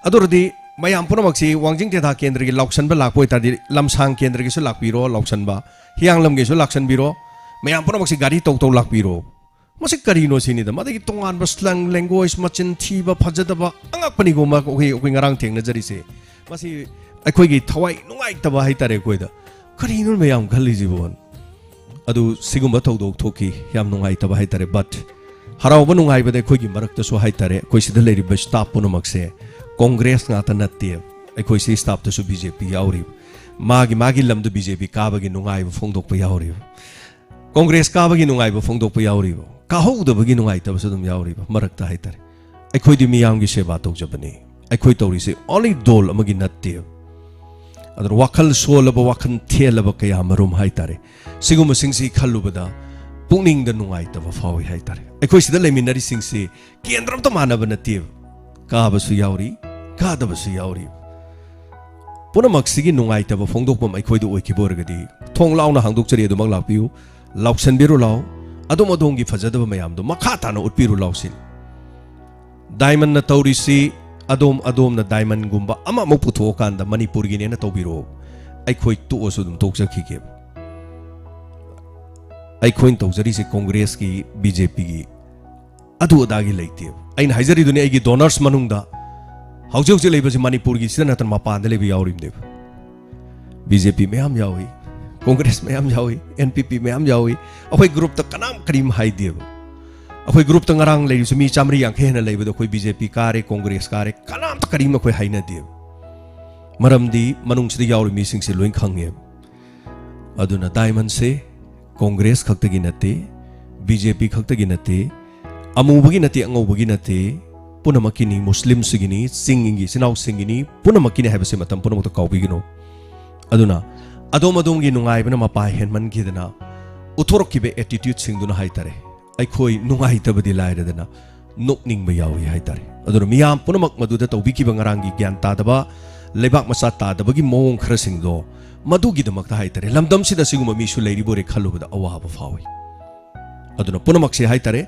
adordi mayam punamak si wangjing ten tha kendra gi lauksan ba lakpoi ta di lamsang kendra gi su lakpiro lauksan ba hiang lam ge so laksan biro mayam puna maksi gari tok tok lak biro masi kari no sini da madagi tongan ba slang language machin thi ba phajada ba angak pani go ma ko ngarang theng na jari se masi akhoi gi thawai nungai ta ba hai tare koi da kari no mayam khali jibon adu sigumba tok dok thoki yam nungai ta ba hai tare but harau ba nungai ba de khoi gi marak ta so hai tare koi sida leri ba staff puna makse congress nga ta natte akhoi si staff ta so BJP yauri magi lam du BJP ka ba gi nungai ba phong dok pa yauri congress ka ba gi nungai ba phong dok pa yauri ka ho da ba gi nungai ta ba so dum yauri ba marak ta hai tare akhoi di miyam gi seba tok jabani akhoi tori se only dol amagi natte adar wakal solaba wakan thelaba kaya marum hai tare siguma singsi khalubada pungning da nungai ta ba fawi hai tare akhoi sida leminari singsi kendram ta manaba natte ka ba su yauri ka da ba su yauri puna maksigi nungai ta ba phongdok pam akhoi du oiki borgadi thong launa hangdok chari adu mak lakpiu lauksan biru law adum adongi fajada ba mayam do makha ta na utpiru lawsin diamond na taurisi adom na diamond gumba ama mo putho kan da manipur gi ne na tobiro akhoi tu osu dum tok sakhi ke akhoi tawjari se congress ki BJP gi adu adagi leite ain haijari duni ai gi donors manung da haujau je leiba se manipur gi sina tan mapan da lebi yaurim de BJP meam yawi congress meam yawi NPP meam yawi akhoi group ta kanam karim hai de akhoi group ta ngarang lei su mi chamri yang khena leiba do khoi BJP kare congress kare kanam ta karim akhoi haina de maramdi manung sidi yauri mi sing se loin khangye aduna diamond se congress khakta gi nate BJP khakta gi nate amu bagi nate angau bagi nate punamakini muslim sigini singingi sinau singini punamakini haiba se matam punamak ta kaubi gino aduna adom gi nungai bana mapa henman gi dana uthorok ki be attitude sing duna hai tare akhoi nungai ta badi lai dana nokning ba yawi hai tare aduna miyam punamak madu da tawbi ki bangarang gi gyan ta daba lebak masa ta daba gi mong khra sing do madu gi damak ta hai tare lamdam si da siguma mi su leiri bore khalu da awa ba fawi aduna punamak se hai tare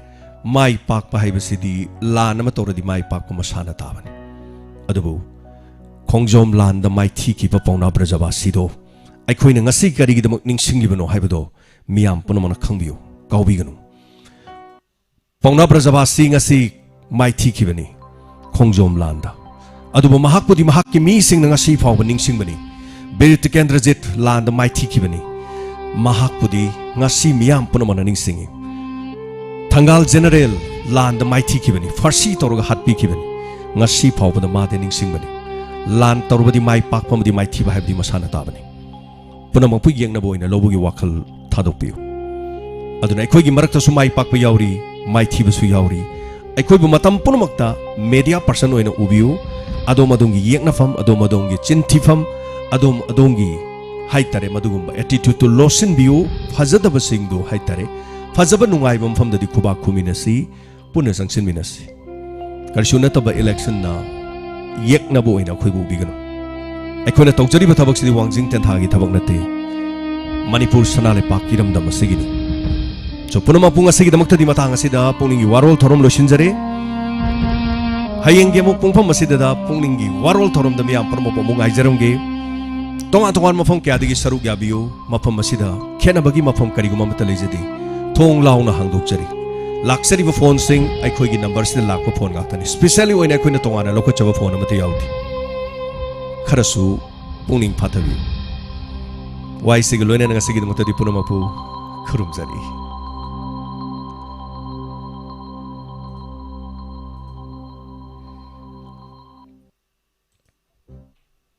mai pak pa hai basidi la nama toradi mai pak ko masana tabani adubu khongjom lan da mai thi ki pa pauna brajaba sido akhoi na ngasi kari gi damak ningsing gi bano haibado miyam punamana khangbiu kaubi ganu pauna brajaba si ngasi mai thi ki bani khongjom lan da adubu mahak pudi mahak ki mi sing na ngasi phau ningsing bani berit kendrajit lan da mai thi ki bani mahak pudi ngasi miyam punamana ningsing Thangal General Land Mighty Kibani, Farsi Torga Hatpi Kibani, Nasi Pau the Martining Singbani, Land Torbadi Mai Pakpam the Mighty by the Masana Tabani. Punamapu Yang Nabo in a Lobugi Wakal Tadopu. Aduna Kogi Marakta Sumai Pakpa Yauri, Mighty Basu Yauri, I could be Matam Punamakta, media person in Ubiu, Adomadongi Yaknafam, Adomadongi Chintifam, Adongi, Haitare Madugumba, attitude to Losin View, Hazadaba Singdo, Haitare. Fazaba nungai bam fam dadi kuba kuminasi puna sangsin minasi karshuna taba election na yek na bo ina khoi bu bigano aikona tawjari ba thabak sidi wangjing ten thagi thabak nate manipur sanale pakiram dam sigini so puna ma punga sigi damak tadi matang asida pungningi warol thorom lo sinjare hayenge mo pungpham asida da pungningi warol thorom dam yam parmo pomung aijarongge tongan mafam kya digi saruk ya biyo mafam asida khena bagi mafam kariguma mata lejadi Tong launa hangdok chari laksari ba phone sing ai khoi gi number se lak pa phone gak tani specially oina khoi na tongana loko chaba phone amate yauti kharasu pungning phathabi wai sig loina nga sig mata di punamapu khurum jari